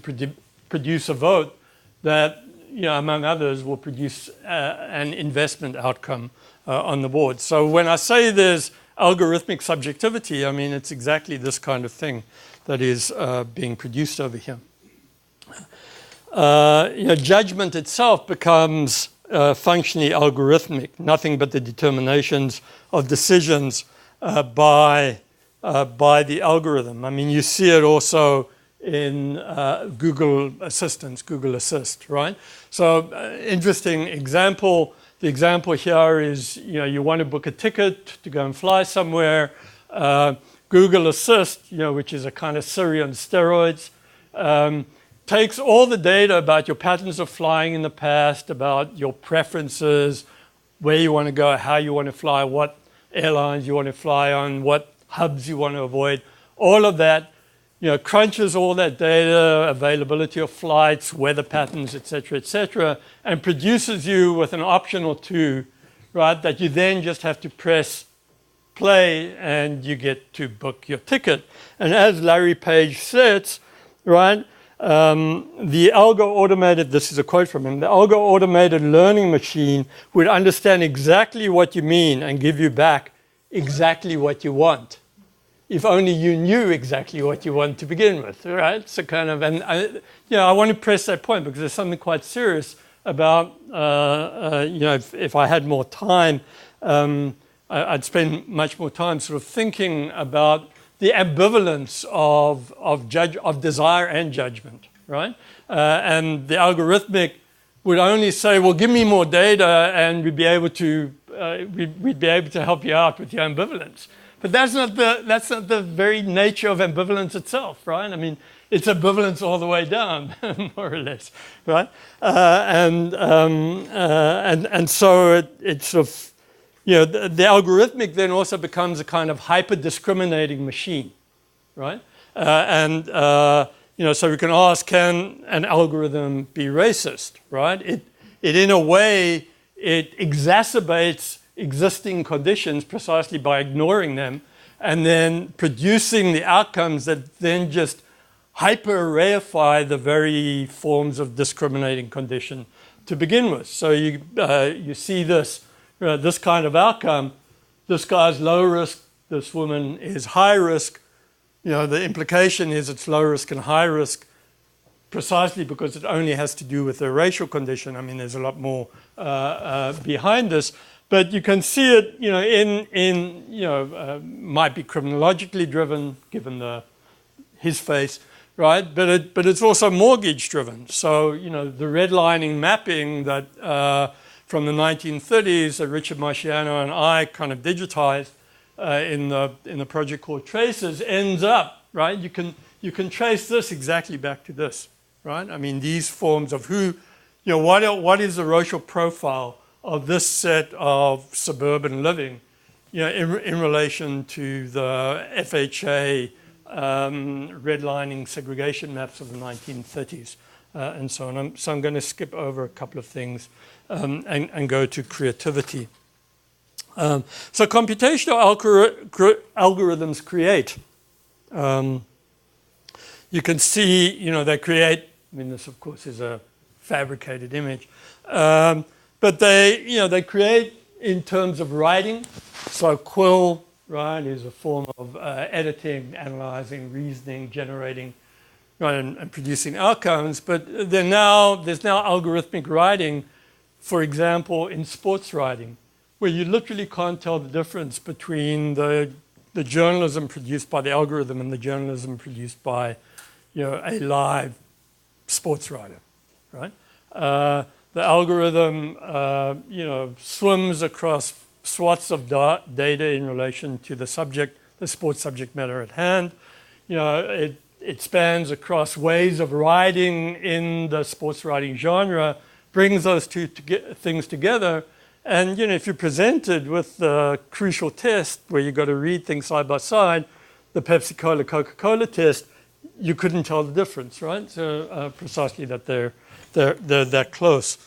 produce a vote that, among others, will produce an investment outcome on the board. So when I say there's algorithmic subjectivity, I mean it's exactly this kind of thing that is being produced over here. Judgment itself becomes functionally algorithmic, nothing but the determinations of decisions by the algorithm. I mean, you see it also in Google Assistant, Google Assist, right? So interesting example. The example here is, you want to book a ticket to go and fly somewhere. Google Assist, which is a kind of Siri on steroids, takes all the data about your patterns of flying in the past, about your preferences, where you want to go, how you want to fly, what airlines you want to fly on, what hubs you want to avoid, all of that, crunches all that data, availability of flights, weather patterns, et cetera, and produces you with an option or two, right, that you then just have to press play and you get to book your ticket. And as Larry Page says, right, the algo automated, this is a quote from him, the algo automated learning machine would understand exactly what you mean and give you back exactly what you want, if only you knew exactly what you want to begin with, right? So kind of, and I want to press that point because there's something quite serious about, if I had more time, I'd spend much more time sort of thinking about the ambivalence of desire and judgment, right? And the algorithmic would only say, well, give me more data and we'd be able to help you out with your ambivalence. But that's not the very nature of ambivalence itself, right? I mean, it's ambivalence all the way down, more or less, right? And so it's sort of, the algorithmic then also becomes a kind of hyper-discriminating machine, right? So we can ask, can an algorithm be racist, right? It in a way, it exacerbates existing conditions precisely by ignoring them and then producing the outcomes that then just hyper-reify the very forms of discriminating condition to begin with. So you see this kind of outcome. This guy's low risk, this woman is high risk. The implication is it's low risk and high risk precisely because it only has to do with the racial condition. I mean, there's a lot more behind this. But you can see it, might be criminologically driven, given his face, right? But it's also mortgage driven. So, the redlining mapping that from the 1930s that Richard Marciano and I kind of digitized in the project called Traces ends up, right? You can trace this exactly back to this, right? I mean, these forms of what is the racial profile of this set of suburban living, in relation to the FHA redlining segregation maps of the 1930s and so on. So I'm going to skip over a couple of things and go to creativity. So computational algorithms create. You can see, they create, I mean, this of course is a fabricated image. But they create in terms of writing. So Quill, right, is a form of editing, analyzing, reasoning, generating, right, and producing outcomes. But there's now algorithmic writing, for example, in sports writing, where you literally can't tell the difference between the journalism produced by the algorithm and the journalism produced by, a live sports writer, right? The algorithm, swims across swaths of data in relation to the sports subject matter at hand. It it spans across ways of writing in the sports writing genre, brings those two things together. And if you're presented with the crucial test where you've got to read things side by side, the Pepsi-Cola, Coca-Cola test, you couldn't tell the difference, right? So precisely that they're that close.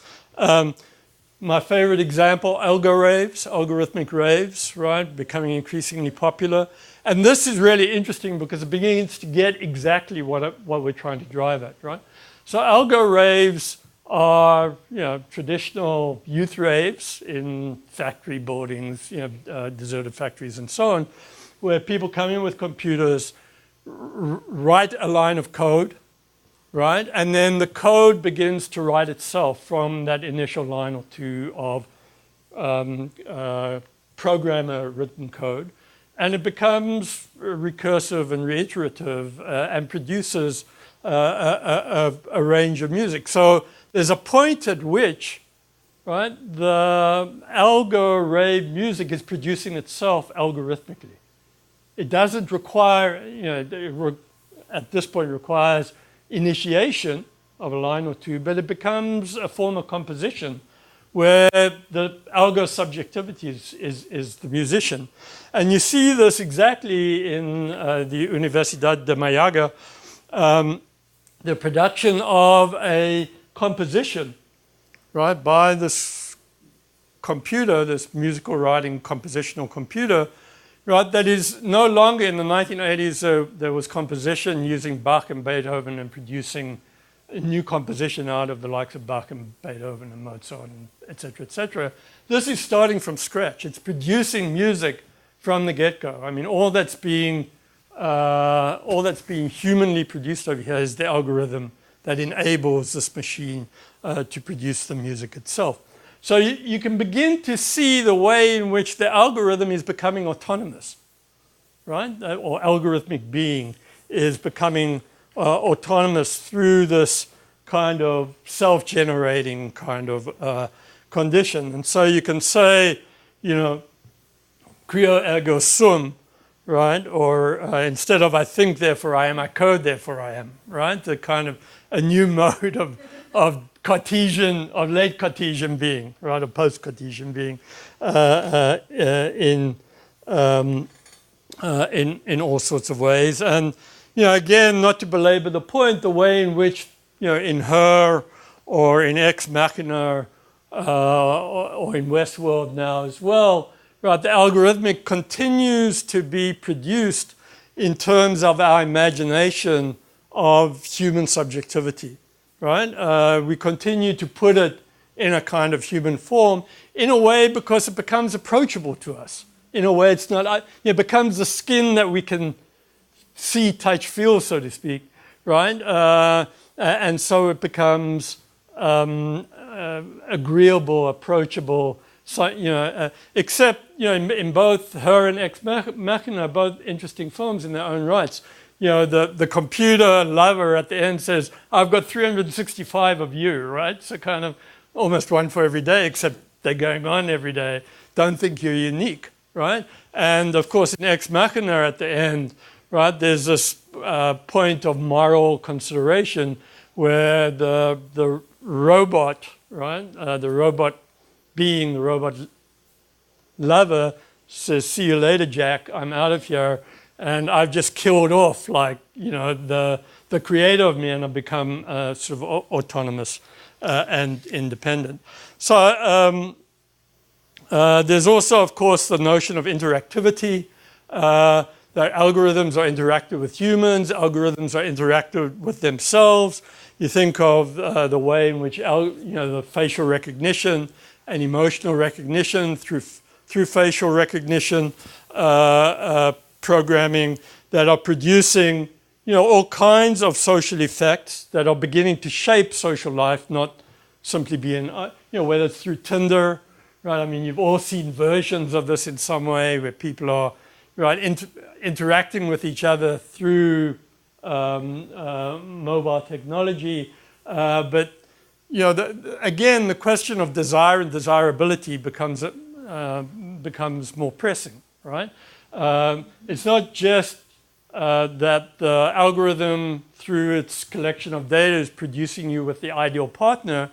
My favorite example, algorithmic raves, right? Becoming increasingly popular. And this is really interesting because it begins to get exactly what we're trying to drive at, right? So algo raves are, traditional youth raves in factory buildings, deserted factories and so on, where people come in with computers, write a line of code, right? And then the code begins to write itself from that initial line or two of programmer-written code. And it becomes recursive and reiterative and produces a range of music. So there's a point at which, right, the algo rave music is producing itself algorithmically. It doesn't require, at this point requires initiation of a line or two, but it becomes a form of composition where the algo subjectivity is the musician. And you see this exactly in the Universidad de Mayaga, the production of a composition, right, by this computer, this musical writing compositional computer, right, that is no longer in the 1980s, there was composition using Bach and Beethoven and producing a new composition out of the likes of Bach and Beethoven and Mozart, and et cetera, This is starting from scratch. It's producing music from the get-go. I mean, all that's being humanly produced over here is the algorithm that enables this machine to produce the music itself. So you can begin to see the way in which the algorithm is becoming autonomous, right? Or algorithmic being is becoming autonomous through this kind of self-generating kind of condition. And so you can say, creo ergo sum, right? Or instead of I think, therefore I am, I code, therefore I am, right? The kind of a new mode of Cartesian, of late Cartesian being, right? Or post-Cartesian being in all sorts of ways. And, again, not to belabor the point, the way in which, in Her or in Ex Machina or in Westworld now as well, right, the algorithmic continues to be produced in terms of our imagination of human subjectivity, right? We continue to put it in a kind of human form, in a way because it becomes approachable to us. In a way it's not, it becomes the skin that we can see, touch, feel, so to speak, right? And so it becomes agreeable, approachable, so, except, in both Her and Ex Machina, both interesting films in their own rights. The computer lover at the end says, I've got 365 of you, right? So kind of almost one for every day, except they're going on every day. Don't think you're unique, right? And of course, in Ex Machina at the end, right, there's this point of moral consideration where the robot, right, the robot being, the robot lover says, see you later, Jack, I'm out of here. And I've just killed off, the creator of me, and I've become sort of autonomous and independent. So there's also, of course, the notion of interactivity. That algorithms are interactive with humans, algorithms are interactive with themselves. You think of the way in which the facial recognition and emotional recognition through facial recognition programming that are producing, all kinds of social effects that are beginning to shape social life, not simply being, whether it's through Tinder, right? I mean, you've all seen versions of this in some way where people are, right, interacting with each other through mobile technology. But, again, the question of desire and desirability becomes more pressing, right? It's not just that the algorithm, through its collection of data, is producing you with the ideal partner,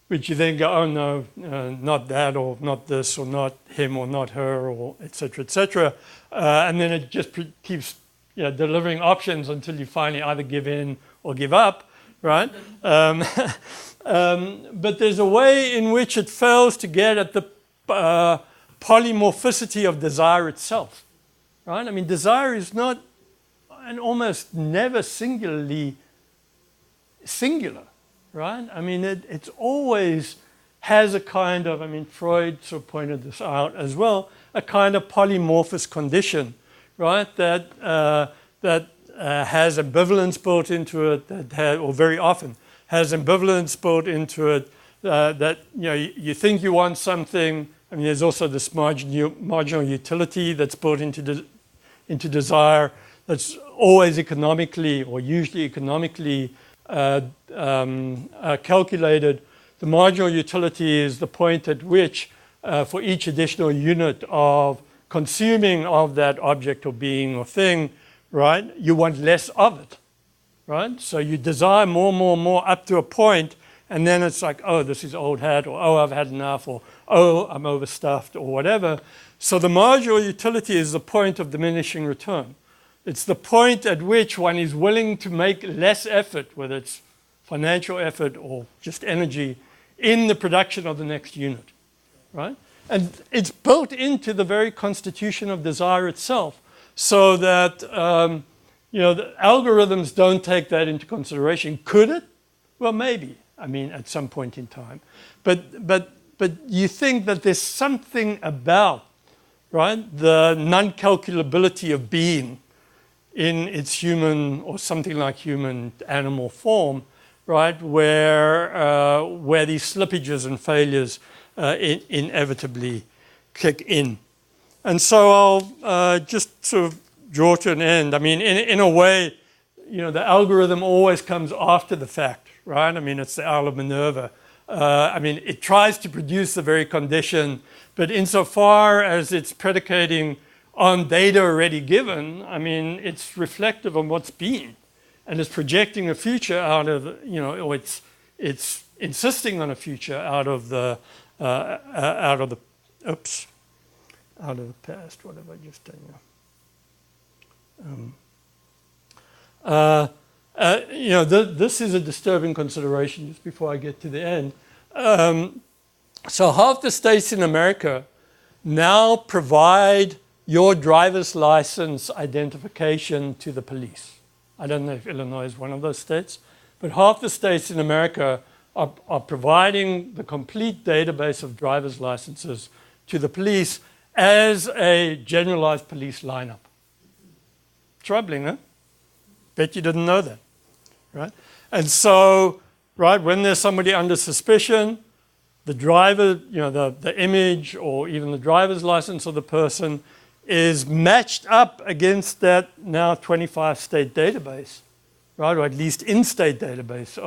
which you then go, oh no, not that, or not this, or not him, or not her, or et cetera, and then it just keeps delivering options until you finally either give in or give up, right? But there's a way in which it fails to get at the polymorphicity of desire itself, right? I mean, desire is not, and almost never singularly singular, right? I mean, it's always has a kind of, I mean, Freud sort of pointed this out as well, a kind of polymorphous condition, right? That has ambivalence built into it, or very often has ambivalence built into it, that you think you want something. I mean, there's also this marginal utility that's built into desire, that's always economically, or usually economically calculated. The marginal utility is the point at which, for each additional unit of consuming of that object or being or thing, right, you want less of it, right? So you desire more up to a point, and then it's like, oh, this is old hat, or oh, I've had enough, or oh, I'm overstuffed, or whatever. So the marginal utility is the point of diminishing return. It's the point at which one is willing to make less effort, whether it's financial effort or just energy, in the production of the next unit, right? And it's built into the very constitution of desire itself, so that the algorithms don't take that into consideration. Could it? Well, maybe. I mean, at some point in time, but you think that there's something about, right, the non-calculability of being in its human or something like human animal form, right, where these slippages and failures inevitably kick in. And so I'll just sort of draw to an end. I mean, in a way, the algorithm always comes after the fact, right? I mean, it's the owl of Minerva. I mean, it tries to produce the very condition, but insofar as it's predicating on data already given, I mean, it's reflective on what's been, and it's projecting a future out of, or it's insisting on a future out of the past. What have I just done now? This is a disturbing consideration just before I get to the end. So half the states in America now provide your driver's license identification to the police. I don't know if Illinois is one of those states, but half the states in America are providing the complete database of driver's licenses to the police as a generalized police lineup. Troubling, huh? Bet you didn't know that, right? And so, right, when there's somebody under suspicion, the driver, the image or even the driver's license of the person is matched up against that now 25-state database, right, or at least in-state database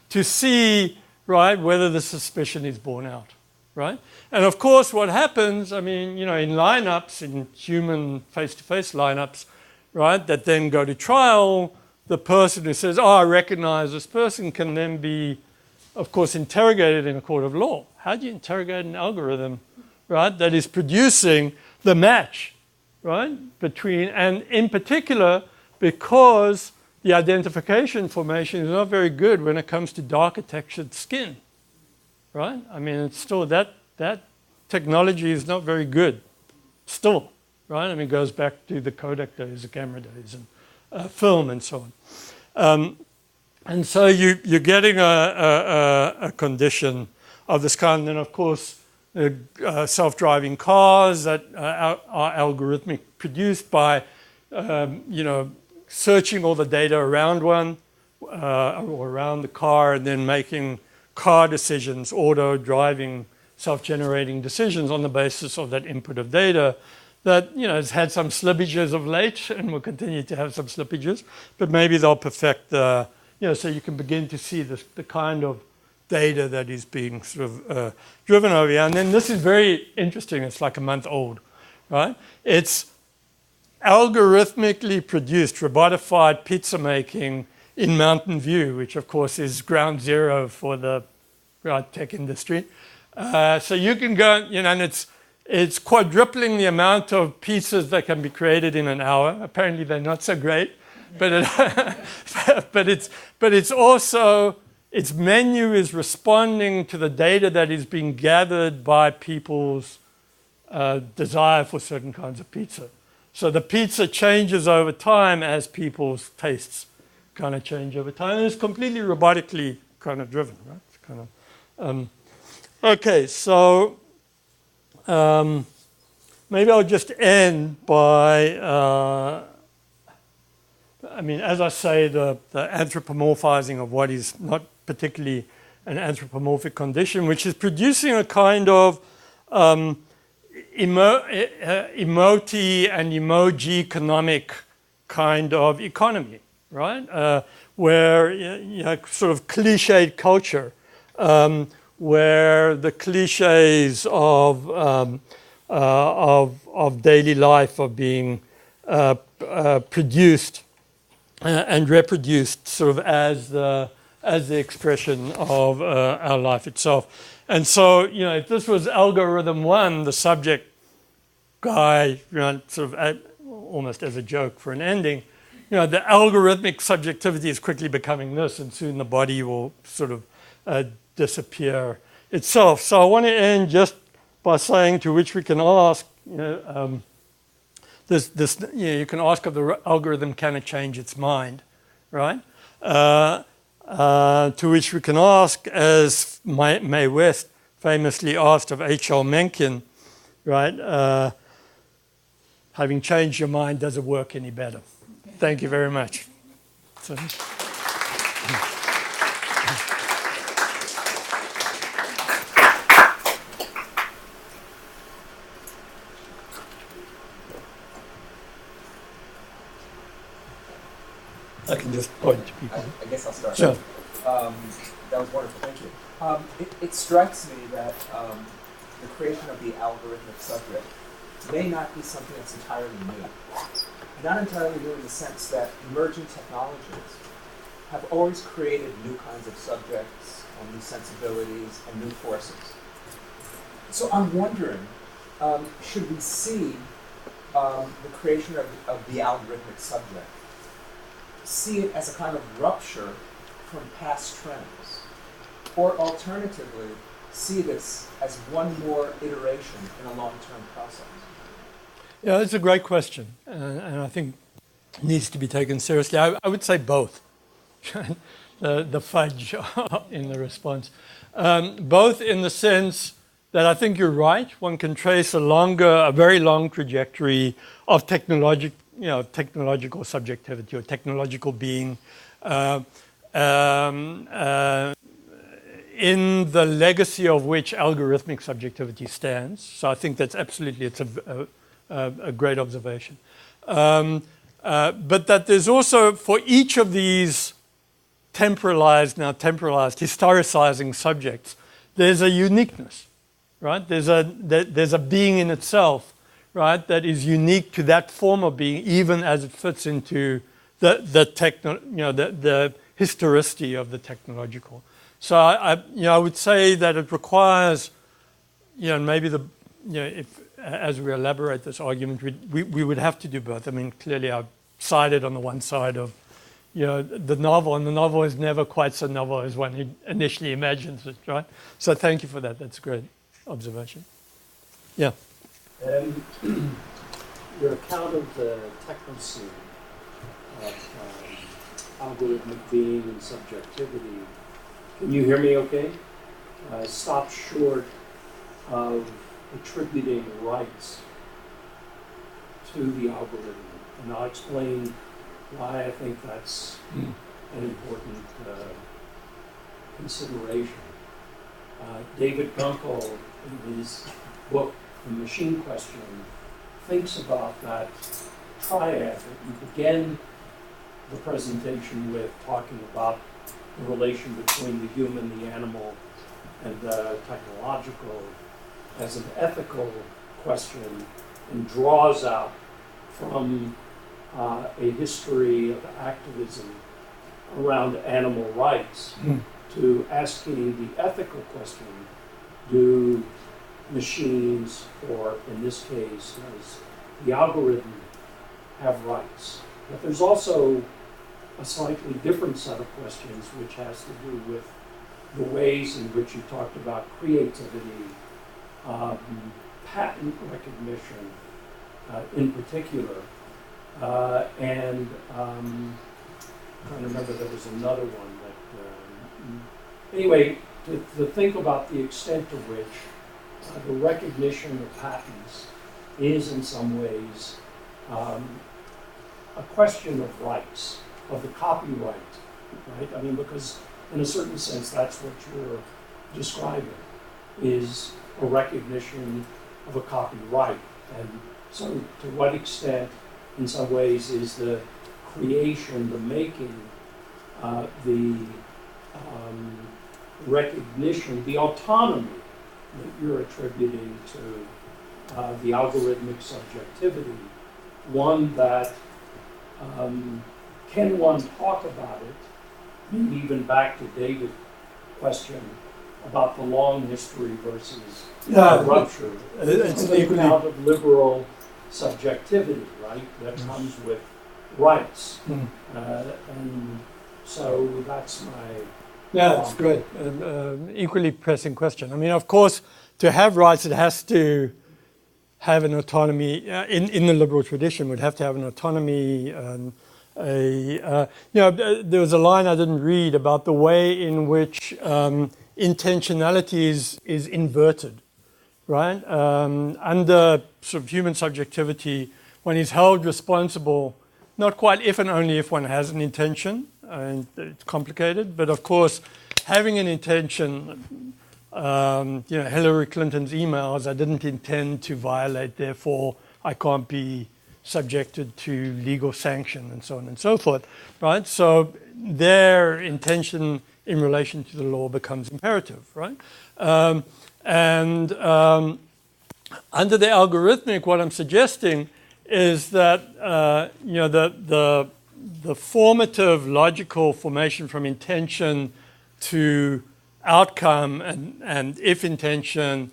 to see, right, whether the suspicion is borne out, right? And of course, what happens, I mean, in lineups, in human face-to-face lineups, right, that then go to trial, the person who says, oh, I recognize this person can then be, of course, interrogated in a court of law. How do you interrogate an algorithm, right, that is producing the match, right, between, and in particular, because the identification formation is not very good when it comes to darker textured skin, right? I mean, it's still, that technology is not very good, still, right? I mean, it goes back to the Kodak days, the camera days, and film and so on. And so you're getting a condition of this kind. And then, of course, self-driving cars that are algorithmic, produced by, searching all the data around one or around the car, and then making car decisions, auto-driving, self-generating decisions on the basis of that input of data that, has had some slippages of late and will continue to have some slippages, but maybe they'll perfect the, so you can begin to see the kind of data that is being sort of driven over here. And then this is very interesting. It's like a month old, right? It's algorithmically produced, robotified pizza making in Mountain View, which of course is ground zero for the tech industry. So you can go, and it's quadrupling the amount of pizzas that can be created in an hour. Apparently they're not so great, but it's also, its menu is responding to the data that is being gathered by people's desire for certain kinds of pizza. So the pizza changes over time as people's tastes kind of change over time. And it's completely robotically kind of driven, right? It's kind of, okay, so maybe I'll just end by, as I say, the anthropomorphizing of what is not particularly an anthropomorphic condition, which is producing a kind of emoti and emoji economic kind of economy, right? Where sort of cliched culture, where the cliches of daily life are being produced and reproduced sort of as the expression of our life itself. And so, if this was algorithm one, the subject guy, sort of almost as a joke for an ending, the algorithmic subjectivity is quickly becoming this, and soon the body will sort of disappear itself. So I want to end just by saying, to which we can ask, you can ask of the algorithm, can it change its mind, right? To which we can ask, as Mae West famously asked of H.L. Mencken, right? Having changed your mind, does it work any better? Thank you very much. So. I can just point to people. I guess I'll start. Sure. That was wonderful, thank you. It strikes me that the creation of the algorithmic subject may not be something that's entirely new. Not entirely new in the sense that emerging technologies have always created new kinds of subjects and new sensibilities and new forces. So I'm wondering, should we see the creation of the algorithmic subject, see it as a kind of rupture from past trends, or alternatively, see this as one more iteration in a long-term process? Yeah, it's a great question, and I think it needs to be taken seriously. I would say both, the fudge in the response. Both in the sense that I think you're right. One can trace a very long trajectory of technological subjectivity or technological being in the legacy of which algorithmic subjectivity stands. So I think that's absolutely, it's a great observation. But that there's also, for each of these temporalized, historicizing subjects, there's a uniqueness, right? There's a being in itself, right, that is unique to that form of being, even as it fits into the historicity of the technological. So I would say that it requires, maybe if as we elaborate this argument, we would have to do both. I mean, clearly I've sided on the one side of, the novel, and the novel is never quite so novel as one initially imagines it, right? So thank you for that. That's a great observation. Yeah. Your account of the technocene of algorithmic being and subjectivity, can you hear me okay? Stops short of attributing rights to the algorithm. And I'll explain why I think that's an important consideration. David Gunkel, in his book, The Machine Question, thinks about that triad that you began the presentation with, talking about the relation between the human, the animal, and the technological as an ethical question, and draws out from a history of activism around animal rights to asking the ethical question, do machines, or in this case, does the algorithm have rights? But there's also a slightly different set of questions which has to do with the ways in which you talked about creativity, patent recognition in particular, and I'm trying to remember there was another one that, anyway, to think about the extent to which the recognition of patents is in some ways a question of rights, of the copyright, right? I mean, because in a certain sense, that's what you're describing, is a recognition of a copyright. And so to what extent, in some ways, is the creation, the making, the recognition, the autonomy that you're attributing to the algorithmic subjectivity, one that can one talk about it, maybe even back to David's question about the long history versus rupture. It's an account of liberal subjectivity, right, that comes with rights. And so that's my... Yeah, that's great. Equally pressing question. I mean, of course, to have rights, it has to have an autonomy. In the liberal tradition, would have to have an autonomy. There was a line I didn't read about the way in which intentionality is inverted, right? Under sort of human subjectivity, one is held responsible, not quite if and only if one has an intention, and it's complicated, but of course, having an intention, Hillary Clinton's emails, I didn't intend to violate, therefore I can't be subjected to legal sanction and so on and so forth, right? So their intention in relation to the law becomes imperative, right? Under the algorithmic, what I'm suggesting is that the formative logical formation from intention to outcome and if intention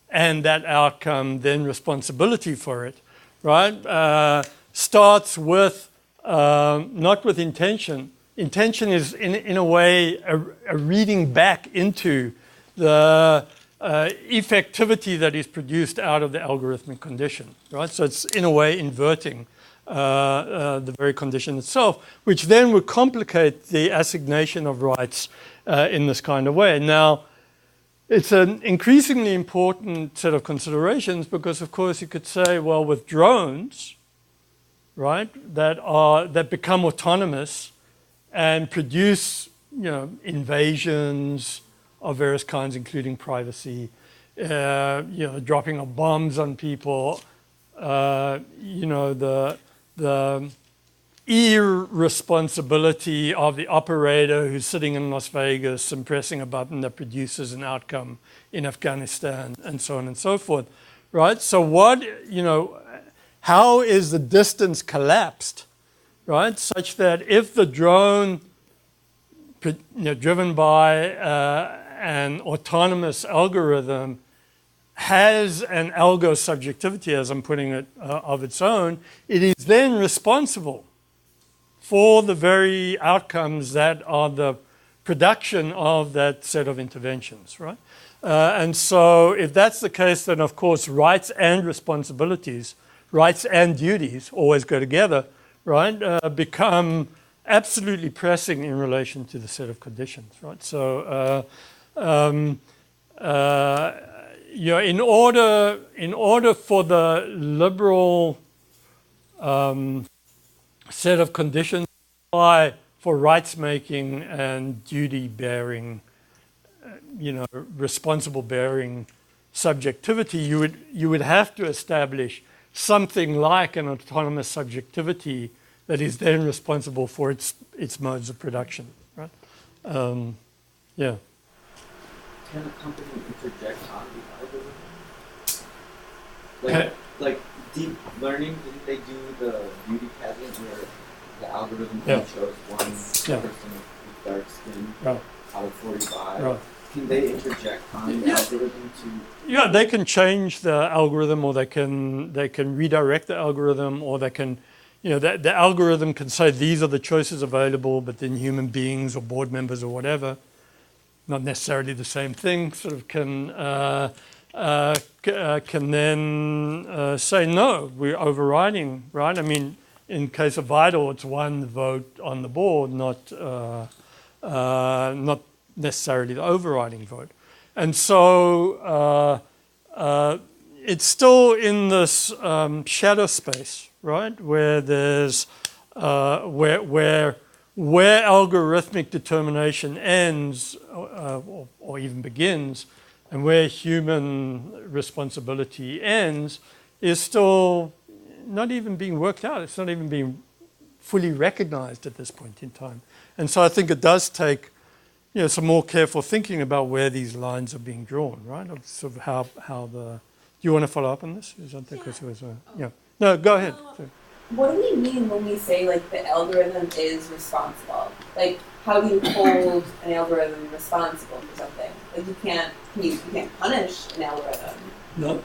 and that outcome, then responsibility for it, right? Starts with, not with intention. Intention is in a way a reading back into the effectivity that is produced out of the algorithmic condition, right? So it's in a way inverting the very condition itself, which then would complicate the assignation of rights in this kind of way. Now, it's an increasingly important set of considerations because, of course, you could say, well, with drones, right, that become autonomous and produce, invasions of various kinds, including privacy, dropping of bombs on people, the irresponsibility of the operator who's sitting in Las Vegas and pressing a button that produces an outcome in Afghanistan, and so on and so forth, right? So how is the distance collapsed, right? Such that if the drone, driven by an autonomous algorithm, has an algo subjectivity, as I'm putting it, of its own, it is then responsible for the very outcomes that are the production of that set of interventions, right? And so if that's the case, then of course rights and responsibilities, rights and duties always go together, right? Become absolutely pressing in relation to the set of conditions, right? So in order for the liberal set of conditions apply for rights making and duty bearing, responsible bearing subjectivity, you would have to establish something like an autonomous subjectivity that is then responsible for its modes of production, right? Yeah. Can a company interject on the algorithm? like deep learning, didn't they do the beauty pageant where the algorithm Yeah. chose one Yeah. person with dark skin Right. out of 45? Right. Can they interject on the Yeah. algorithm to? Yeah, they can change the algorithm, or they can redirect the algorithm, or they can, the algorithm can say these are the choices available, but then human beings or board members or whatever, not necessarily the same thing, sort of can then say no, we're overriding, right? I mean, in case of Vital, it's one vote on the board, not necessarily the overriding vote. And so it's still in this shadow space, right, where there's where algorithmic determination ends or even begins, and where human responsibility ends, is still not even being worked out. It's not even being fully recognized at this point in time. And so I think it does take some more careful thinking about where these lines are being drawn, right? Of sort of how the. Do you want to follow up on this? Yeah. No, go ahead. What do we mean when we say like the algorithm is responsible? Like, how do you hold an algorithm responsible for something? Like, you can't punish an algorithm. No.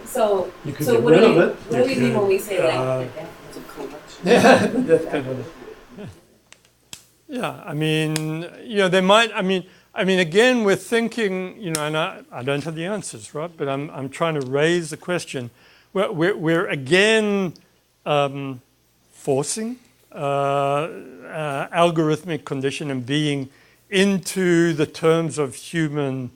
So You can so get what rid do of we it. what do we mean when we say like It's a collection. Yeah, that's kind of. Yeah, I mean, there might. I mean, again, we're thinking, and I don't have the answers, right? But I'm trying to raise the question. We're again forcing algorithmic condition and being into the terms of human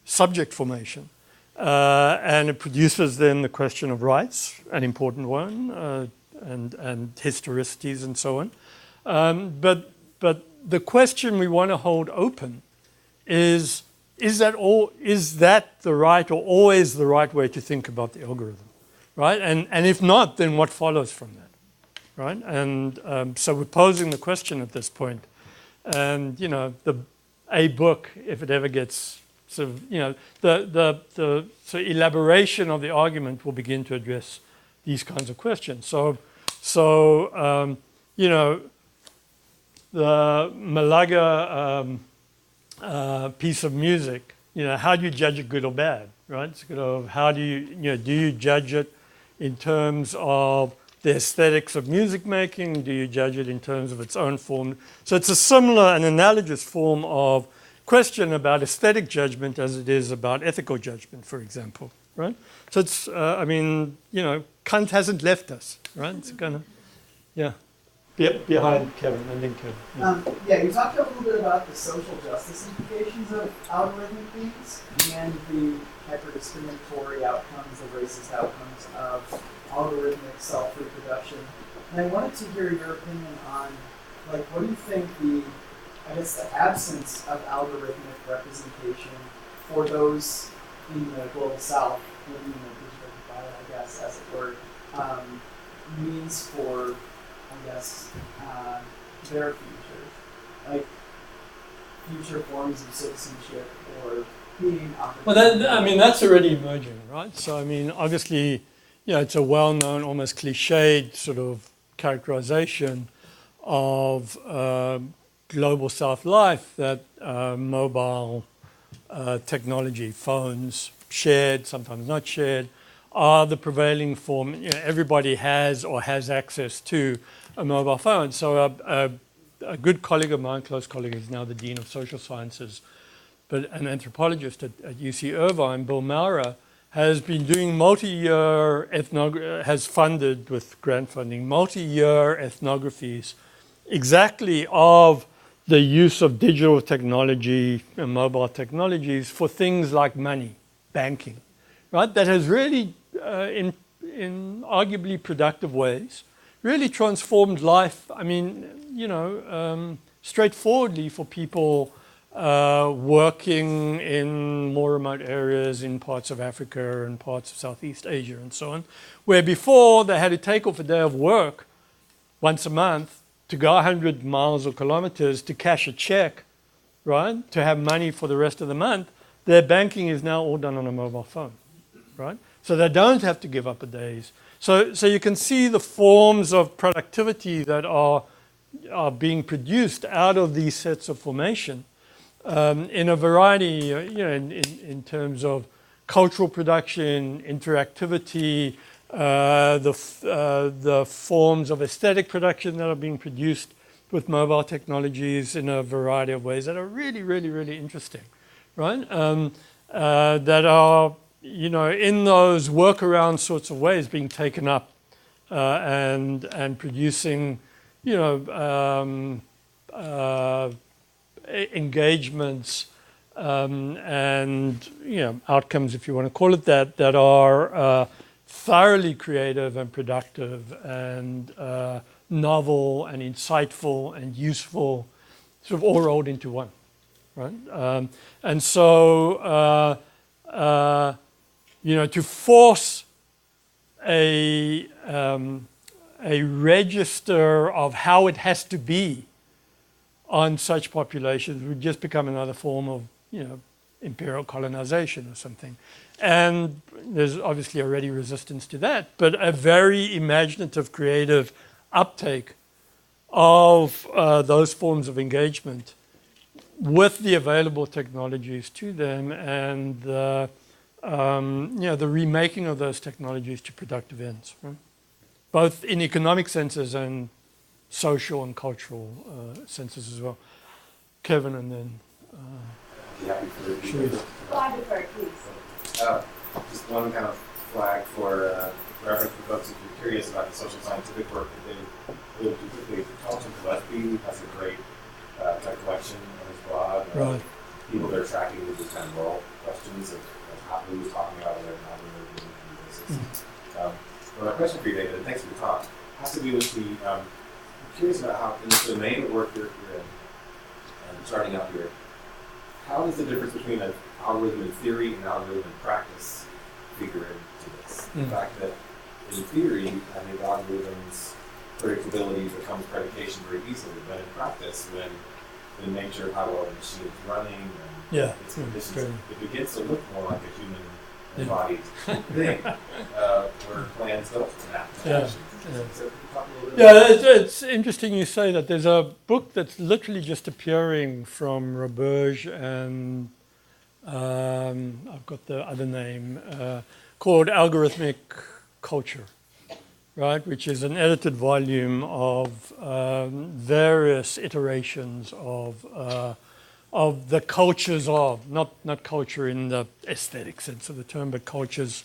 subject formation. And it produces then the question of rights, an important one, and historicities and so on. But the question we want to hold open is that the right or always the right way to think about the algorithm, right? And if not, then what follows from that, right? And so we're posing the question at this point. And, a book, if it ever gets sort of, the elaboration of the argument will begin to address these kinds of questions. So the Malaga piece of music, how do you judge it good or bad, right? It's sort of how do you judge it in terms of the aesthetics of music making? Do you judge it in terms of its own form? So it's a similar and analogous form of question about aesthetic judgment as it is about ethical judgment, for example, right? So it's, Kant hasn't left us, right? It's kind of, yeah. Behind Kevin, and then Kevin. Yeah, you talked a little bit about the social justice implications of algorithmic themes and the hyper-discriminatory outcomes, the racist outcomes of algorithmic self-reproduction. And I wanted to hear your opinion on, what do you think the absence of algorithmic representation for those in the global south, living in a digital divide, I guess, as it were, means for their future, like future forms of citizenship or being opportunity. Well, that's already emerging, right? So, obviously, it's a well-known, almost cliched sort of characterization of global South life that mobile technology, phones, shared, sometimes not shared, are the prevailing form. Everybody has or has access to a mobile phone. So a good colleague of mine, close colleague, is now the Dean of Social Sciences, but an anthropologist at UC Irvine, Bill Maurer, has been doing has funded with grant funding, multi-year ethnographies exactly of the use of digital technology and mobile technologies for things like money, banking, right? That has really, in arguably productive ways, really transformed life, straightforwardly for people working in more remote areas in parts of Africa and parts of Southeast Asia and so on, where before they had to take off a day of work once a month to go 100 miles or kilometers to cash a check, right, to have money for the rest of the month. Their banking is now all done on a mobile phone, right? So they don't have to give up a days. So you can see the forms of productivity that are being produced out of these sets of formation in a variety, in terms of cultural production, interactivity, the forms of aesthetic production that are being produced with mobile technologies in a variety of ways that are really, really, really interesting, right? That are, in those workaround sorts of ways being taken up and producing, engagements and outcomes, if you want to call it that, that are thoroughly creative and productive and novel and insightful and useful, sort of all rolled into one, right? And so, to force a register of how it has to be on such populations would just become another form of, imperial colonization or something. And there's obviously already resistance to that, but a very imaginative, creative uptake of those forms of engagement with the available technologies to them and the remaking of those technologies to productive ends, right? Both in economic senses and social and cultural senses as well. Kevin and then Sharif. Just one kind of flag for reference for folks if you're curious about the social scientific work that they really do quickly. Carlton Gillespie has a great kind of collection on his blog. Right. People that are tracking these kind of moral questions of how he was talking about whether or not we're moving into this. But my question for you, David, and thanks for the talk, has to do with the, I'm curious about how, in the domain of work you're in, and starting out here, how does the difference between an algorithm in theory and algorithm in practice figure into this? The fact that in theory, I think algorithms' predictability becomes predication very easily, but in practice, when the nature of how well the machine is running and its conditions, it begins to look more like a human embodied thing, where plans don't map to action. It's interesting you say that. There's a book that's literally just appearing from Roberge and I've got the other name, called Algorithmic Culture, right? Which is an edited volume of various iterations of the cultures of, not culture in the aesthetic sense of the term, but cultures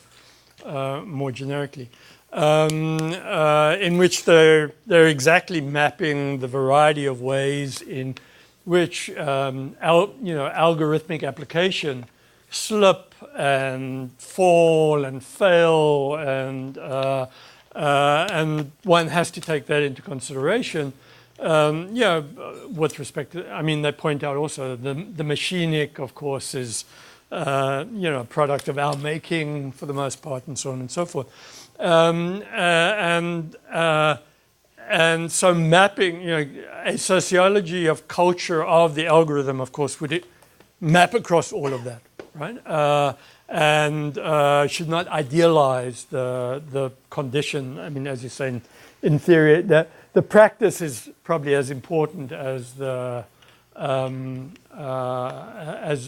more generically. In which they're exactly mapping the variety of ways in which algorithmic application slip and fall and fail and one has to take that into consideration. With respect to, they point out also the machinic, of course, is a product of our making for the most part, and so on and so forth. And so mapping, a sociology of culture of the algorithm, of course, would map across all of that, right? And should not idealize the condition. As you say, in theory, the practice is probably as important as the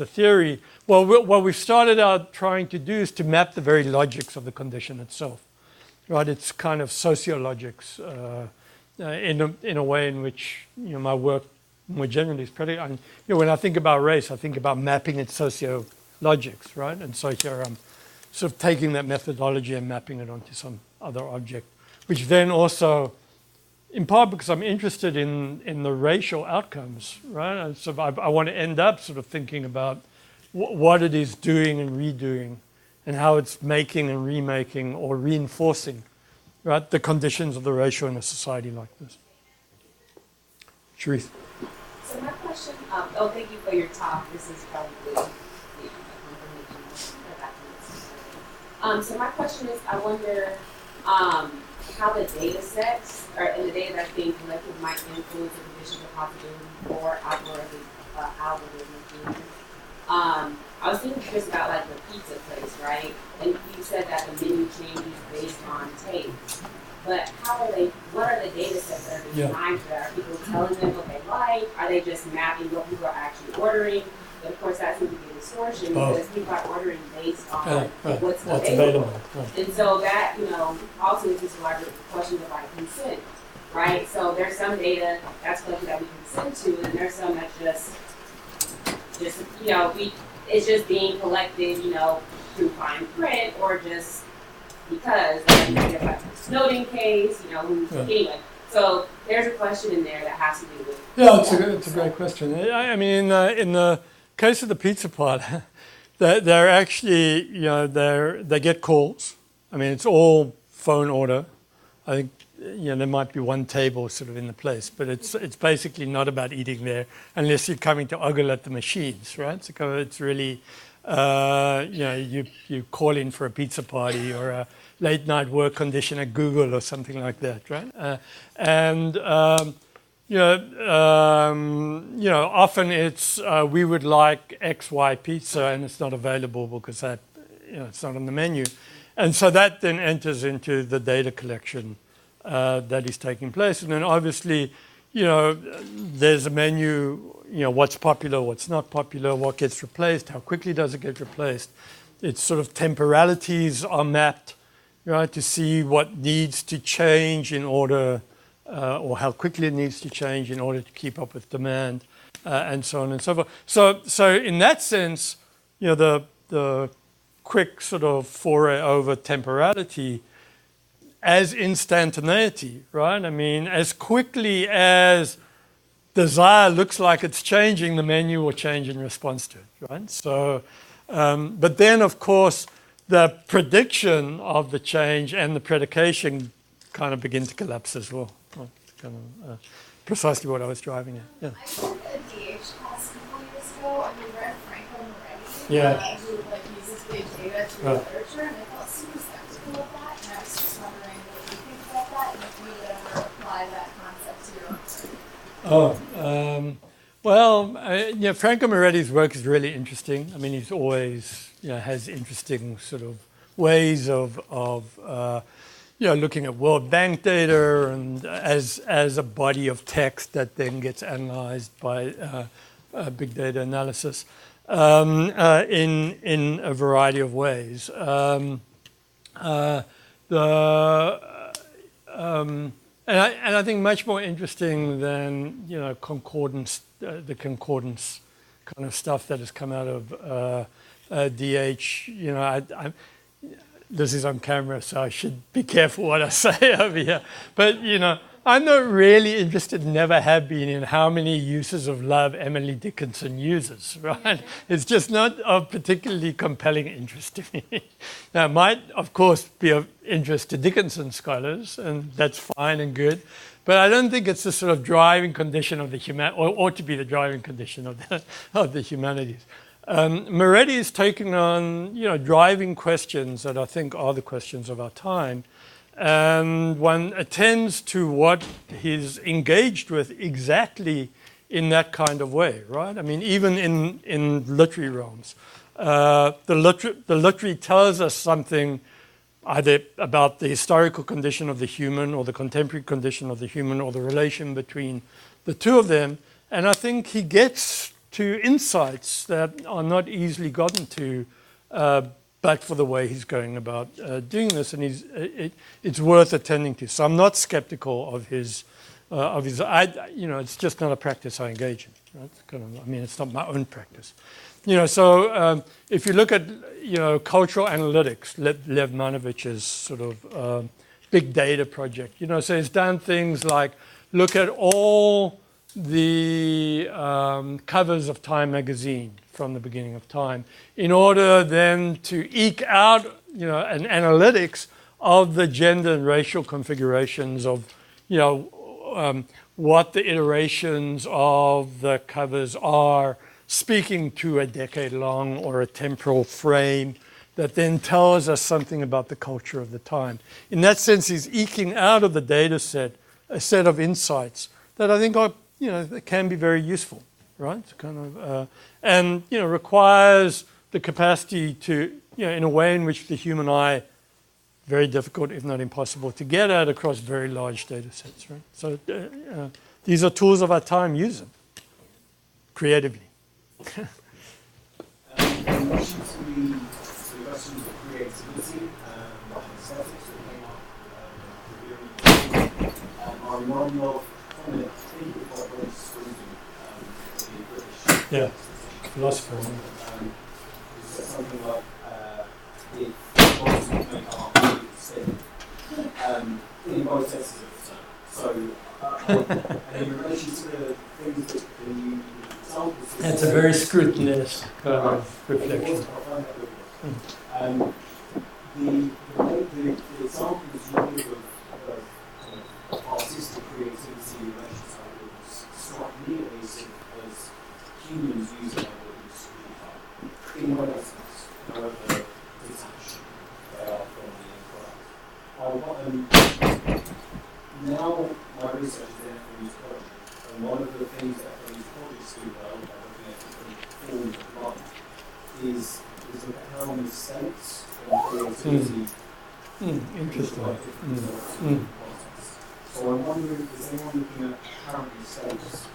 theory. Well, what we've started out trying to do is to map the very logics of the condition itself. Right, it's kind of sociologics in a way in which my work more generally is predicated. When I think about race, I think about mapping its sociologics, right? And so here I'm sort of taking that methodology and mapping it onto some other object, which then also, in part because I'm interested in the racial outcomes, right? And so I want to end up sort of thinking about what it is doing and redoing, and how it's making and remaking or reinforcing, right, the conditions of the ratio in a society like this. Sharif. So my question, thank you for your talk. This is probably a confirmation. So my question is, I wonder how the data sets or in the data that's being collected might influence the conditions of possibility for algorithmic thinking. I was thinking just about like the pizza place, right? And you you said that the menu changes based on taste. But what are the data sets that are designed for that? Are people telling them what they like? Are they just mapping what people are actually ordering? But of course, that seems to be a distortion because people are ordering based on what's available. And so that, also is just larger questions of like consent, right? So there's some data that's collected that we consent to, and there's some that's just it's just being collected, through fine print or just because like the Snowden case, anyway. So there's a question in there that has to do with. Yeah, it's a great question. I mean, in the case of the pizza pot, they're actually, they get calls. I mean, it's all phone order. I think, there might be one table sort of in the place, but it's basically not about eating there unless you're coming to ogle at the machines, right? So it's really, you call in for a pizza party or a late night work condition at Google or something like that, right? Often it's we would like XY pizza and it's not available because that, it's not on the menu. And so that then enters into the data collection that is taking place. And then obviously, there's a menu, what's popular, what's not popular, what gets replaced, how quickly does it get replaced. It's sort of temporalities are mapped, right, to see what needs to change in order, or how quickly it needs to change in order to keep up with demand, and so on and so forth. So in that sense, the quick sort of foray over temporality as instantaneity, right? I mean, as quickly as desire looks like it's changing, the menu will change in response to it, right? So, but then, of course, the prediction of the change and the predication kind of begin to collapse as well. Kind of precisely what I was driving at. Yeah. I took a DH class a couple years ago, and we read Franco Moretti, who uses big data to literature, and I felt super skeptical of that, and I was just wondering what you think about that, and if you would ever apply that concept to your own work. Franco Moretti's work is really interesting. I mean, he's always, has interesting sort of ways of looking at World Bank data and as a body of text that then gets analyzed by big data analysis in a variety of ways. And I think much more interesting than concordance, the concordance kind of stuff that has come out of DH. This is on camera, so I should be careful what I say over here. But I'm not really interested, never have been, in how many uses of love Emily Dickinson uses. Right? It's just not of particularly compelling interest to me. Now, it might, of course, be of interest to Dickinson scholars, and that's fine and good. But I don't think it's the sort of driving condition of the or ought to be the driving condition of the humanities. Moretti is taking on, driving questions that I think are the questions of our time, and one attends to what he's engaged with exactly in that kind of way, right? I mean, even in literary realms, the literary tells us something either about the historical condition of the human or the contemporary condition of the human or the relation between the two of them, and I think he gets to insights that are not easily gotten to, but for the way he's going about doing this, and it's worth attending to. So I'm not skeptical of his. It's just not a practice I engage in. Right? It's not my own practice. So if you look at cultural analytics, Lev Manovich's sort of big data project, so he's done things like look at all the covers of Time magazine from the beginning of time in order then to eke out an analytics of the gender and racial configurations of what the iterations of the covers are, speaking to a decade long or a temporal frame that then tells us something about the culture of the time. In that sense, he's eking out of the data set a set of insights that I think are that can be very useful, right? And requires the capacity to in a way in which the human eye, very difficult, if not impossible, to get at across very large data sets, right? So these are tools of our time. Use them creatively. In relation to the questions of creativity and aesthetics that came up, our model of comment, I think it was very Scruton, the British philosopher. He said something like, if bodies would make art, we would spin. In both senses of the term. So, and in relation to the things that you examples. That's a very scrutinous reflection. The examples you give of artistic creativity in relation to algorithms strike me at least as humans using algorithms in whatever sense, however detached they are from the end product. Now my research is there for these projects, and one of the things that these projects do well by looking at different forms of life is look at how mistakes and creativity interesting. So I'm wondering, is anyone looking at current mistakes?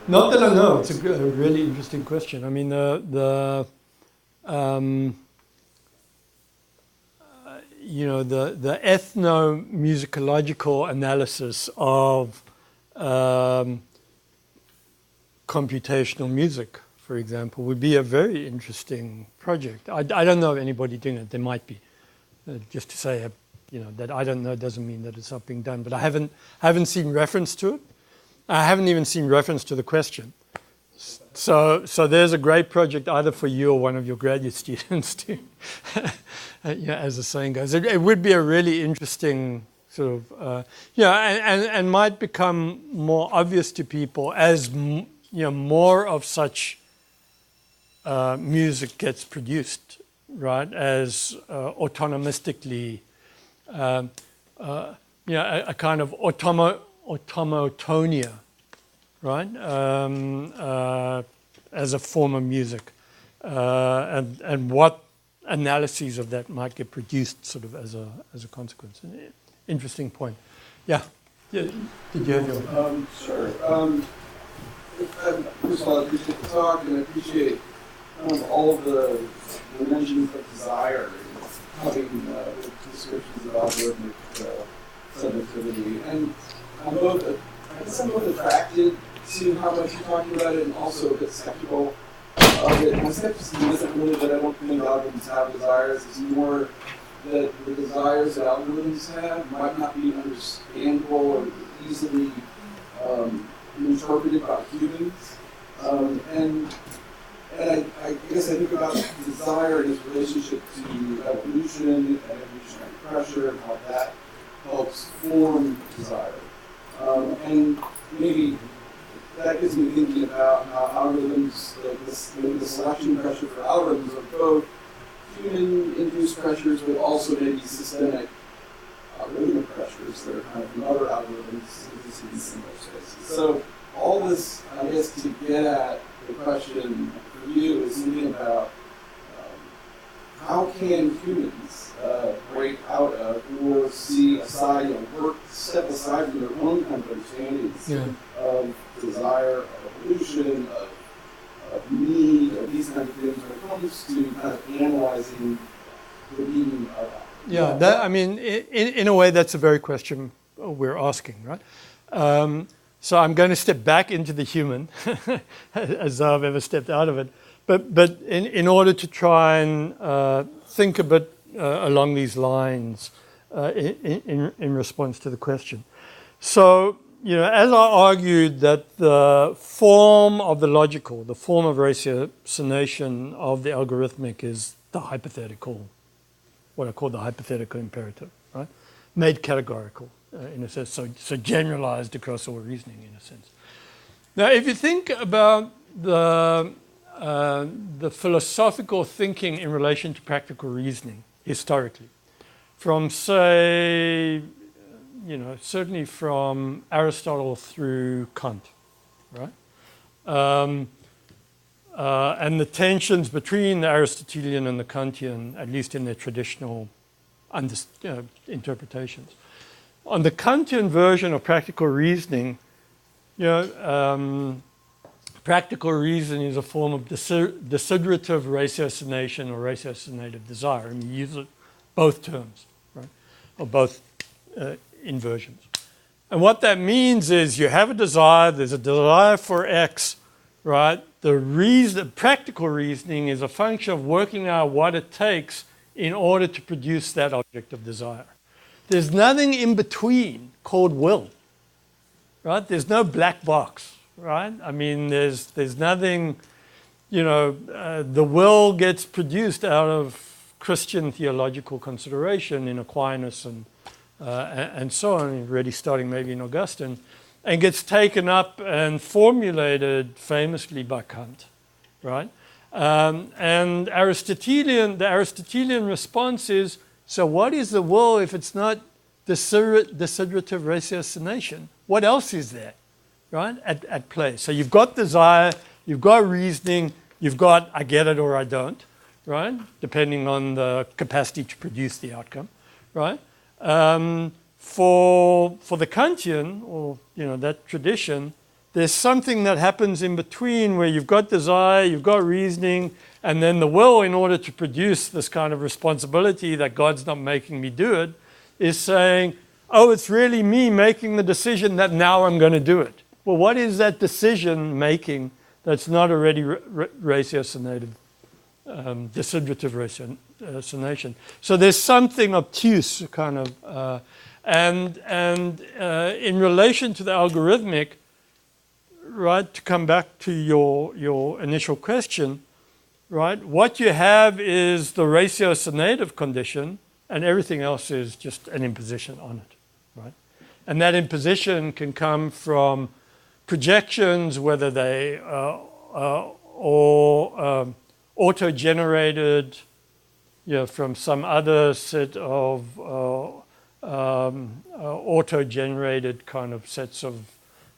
Not that I know. It's a really interesting question. I mean, the ethnomusicological analysis of computational music, for example, would be a very interesting project. I don't know of anybody doing it. There might be. Just to say, that I don't know doesn't mean that it's not being done. But I haven't seen reference to it. I haven't even seen reference to the question. So there's a great project either for you or one of your graduate students to, as the saying goes. It would be a really interesting sort of, and might become more obvious to people as more of such music gets produced, right? As autonomistically, a kind of automotonia, right? As a form of music, and what analyses of that might get produced, sort of as a consequence. An interesting point. Yeah. Did you have your? Sure. First of all, I appreciate the talk, and I appreciate all of the mentions of desire and having descriptions of algorithmic subjectivity. And I'm both attracted to how much you're talking about it, and also a bit skeptical of it. My skepticism isn't really that I don't think algorithms have desires. It's more that the desires that algorithms have might not be understandable or easily interpreted by humans. And I guess I think about desire and its relationship to evolution and evolutionary pressure and how that helps form desire. And maybe that gets me thinking about how algorithms, like the selection pressure for algorithms, are both human-induced pressures, but also maybe systemic algorithmic pressures that are kind of from other algorithms existing in similar spaces. So all this, I guess, to get at the question for you is thinking about how can humans break out of or see aside, step aside from their own kind of understandings of desire, of evolution, of need, of these kind of things when it comes to kind of analyzing the meaning of that. Yeah, in a way, that's the very question we're asking, right? So I'm going to step back into the human, as though I've ever stepped out of it. But in order to try and think a bit along these lines in response to the question. So, as I argued that the form of the logical, the form of ratiocination of the algorithmic is the hypothetical, what I call the hypothetical imperative, right? Made categorical in a sense, so generalized across all reasoning in a sense. Now, if you think about the philosophical thinking in relation to practical reasoning historically, from say, certainly from Aristotle through Kant, right? and the tensions between the Aristotelian and the Kantian, at least in their traditional interpretations. On the Kantian version of practical reasoning, practical reason is a form of desiderative ratiocination or ratiocinative desire. And you use it both terms, right? Or both inversions. And what that means is you have a desire, there's a desire for X, right? The practical reasoning is a function of working out what it takes in order to produce that object of desire. There's nothing in between called will, right? There's no black box, right? I mean, there's nothing, the will gets produced out of Christian theological consideration in Aquinas and so on, already starting maybe in Augustine, and gets taken up and formulated famously by Kant, right? And the Aristotelian response is, so what is the will if it's not desiderative ratiocination? What else is there, right, at play? So you've got desire, you've got reasoning, you've got I get it or I don't, right, depending on the capacity to produce the outcome, right? For the Kantian, or that tradition, there's something that happens in between where you've got desire, you've got reasoning, and then the will, in order to produce this kind of responsibility that God's not making me do it, is saying, oh, it's really me making the decision that now I'm going to do it. Well, what is that decision making that's not already ratiocinative, desiderative ratiocination? So there's something obtuse kind of, and in relation to the algorithmic, right, to come back to your initial question, right, what you have is the ratiocinative condition, and everything else is just an imposition on it, right? And that imposition can come from projections, whether they or auto-generated, from some other set of auto-generated kind of sets of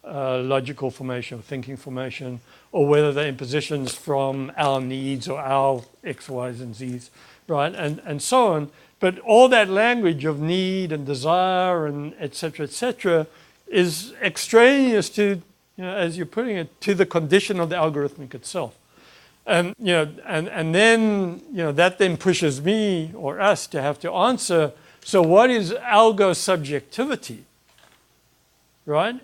logical formation or thinking formation, or whether they're impositions from our needs or our X, Y's, and Z's, right, and so on. But all that language of need and desire and et cetera, is extraneous to, as you're putting it, to the condition of the algorithmic itself. And, and then, that then pushes me or us to have to answer, so what is algo subjectivity, right?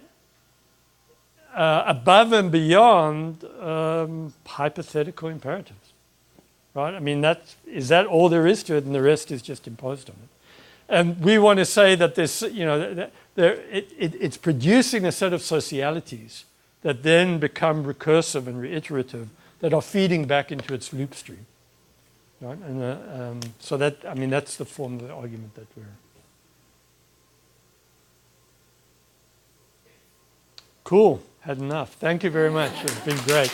Above and beyond hypothetical imperatives, right? I mean, is that all there is to it, and the rest is just imposed on it? And we want to say that this, it's producing a set of socialities that then become recursive and reiterative, that are feeding back into its loop stream, right? And so that, I mean, that's the form of the argument that we're. Cool. Had enough. Thank you very much. It's been great.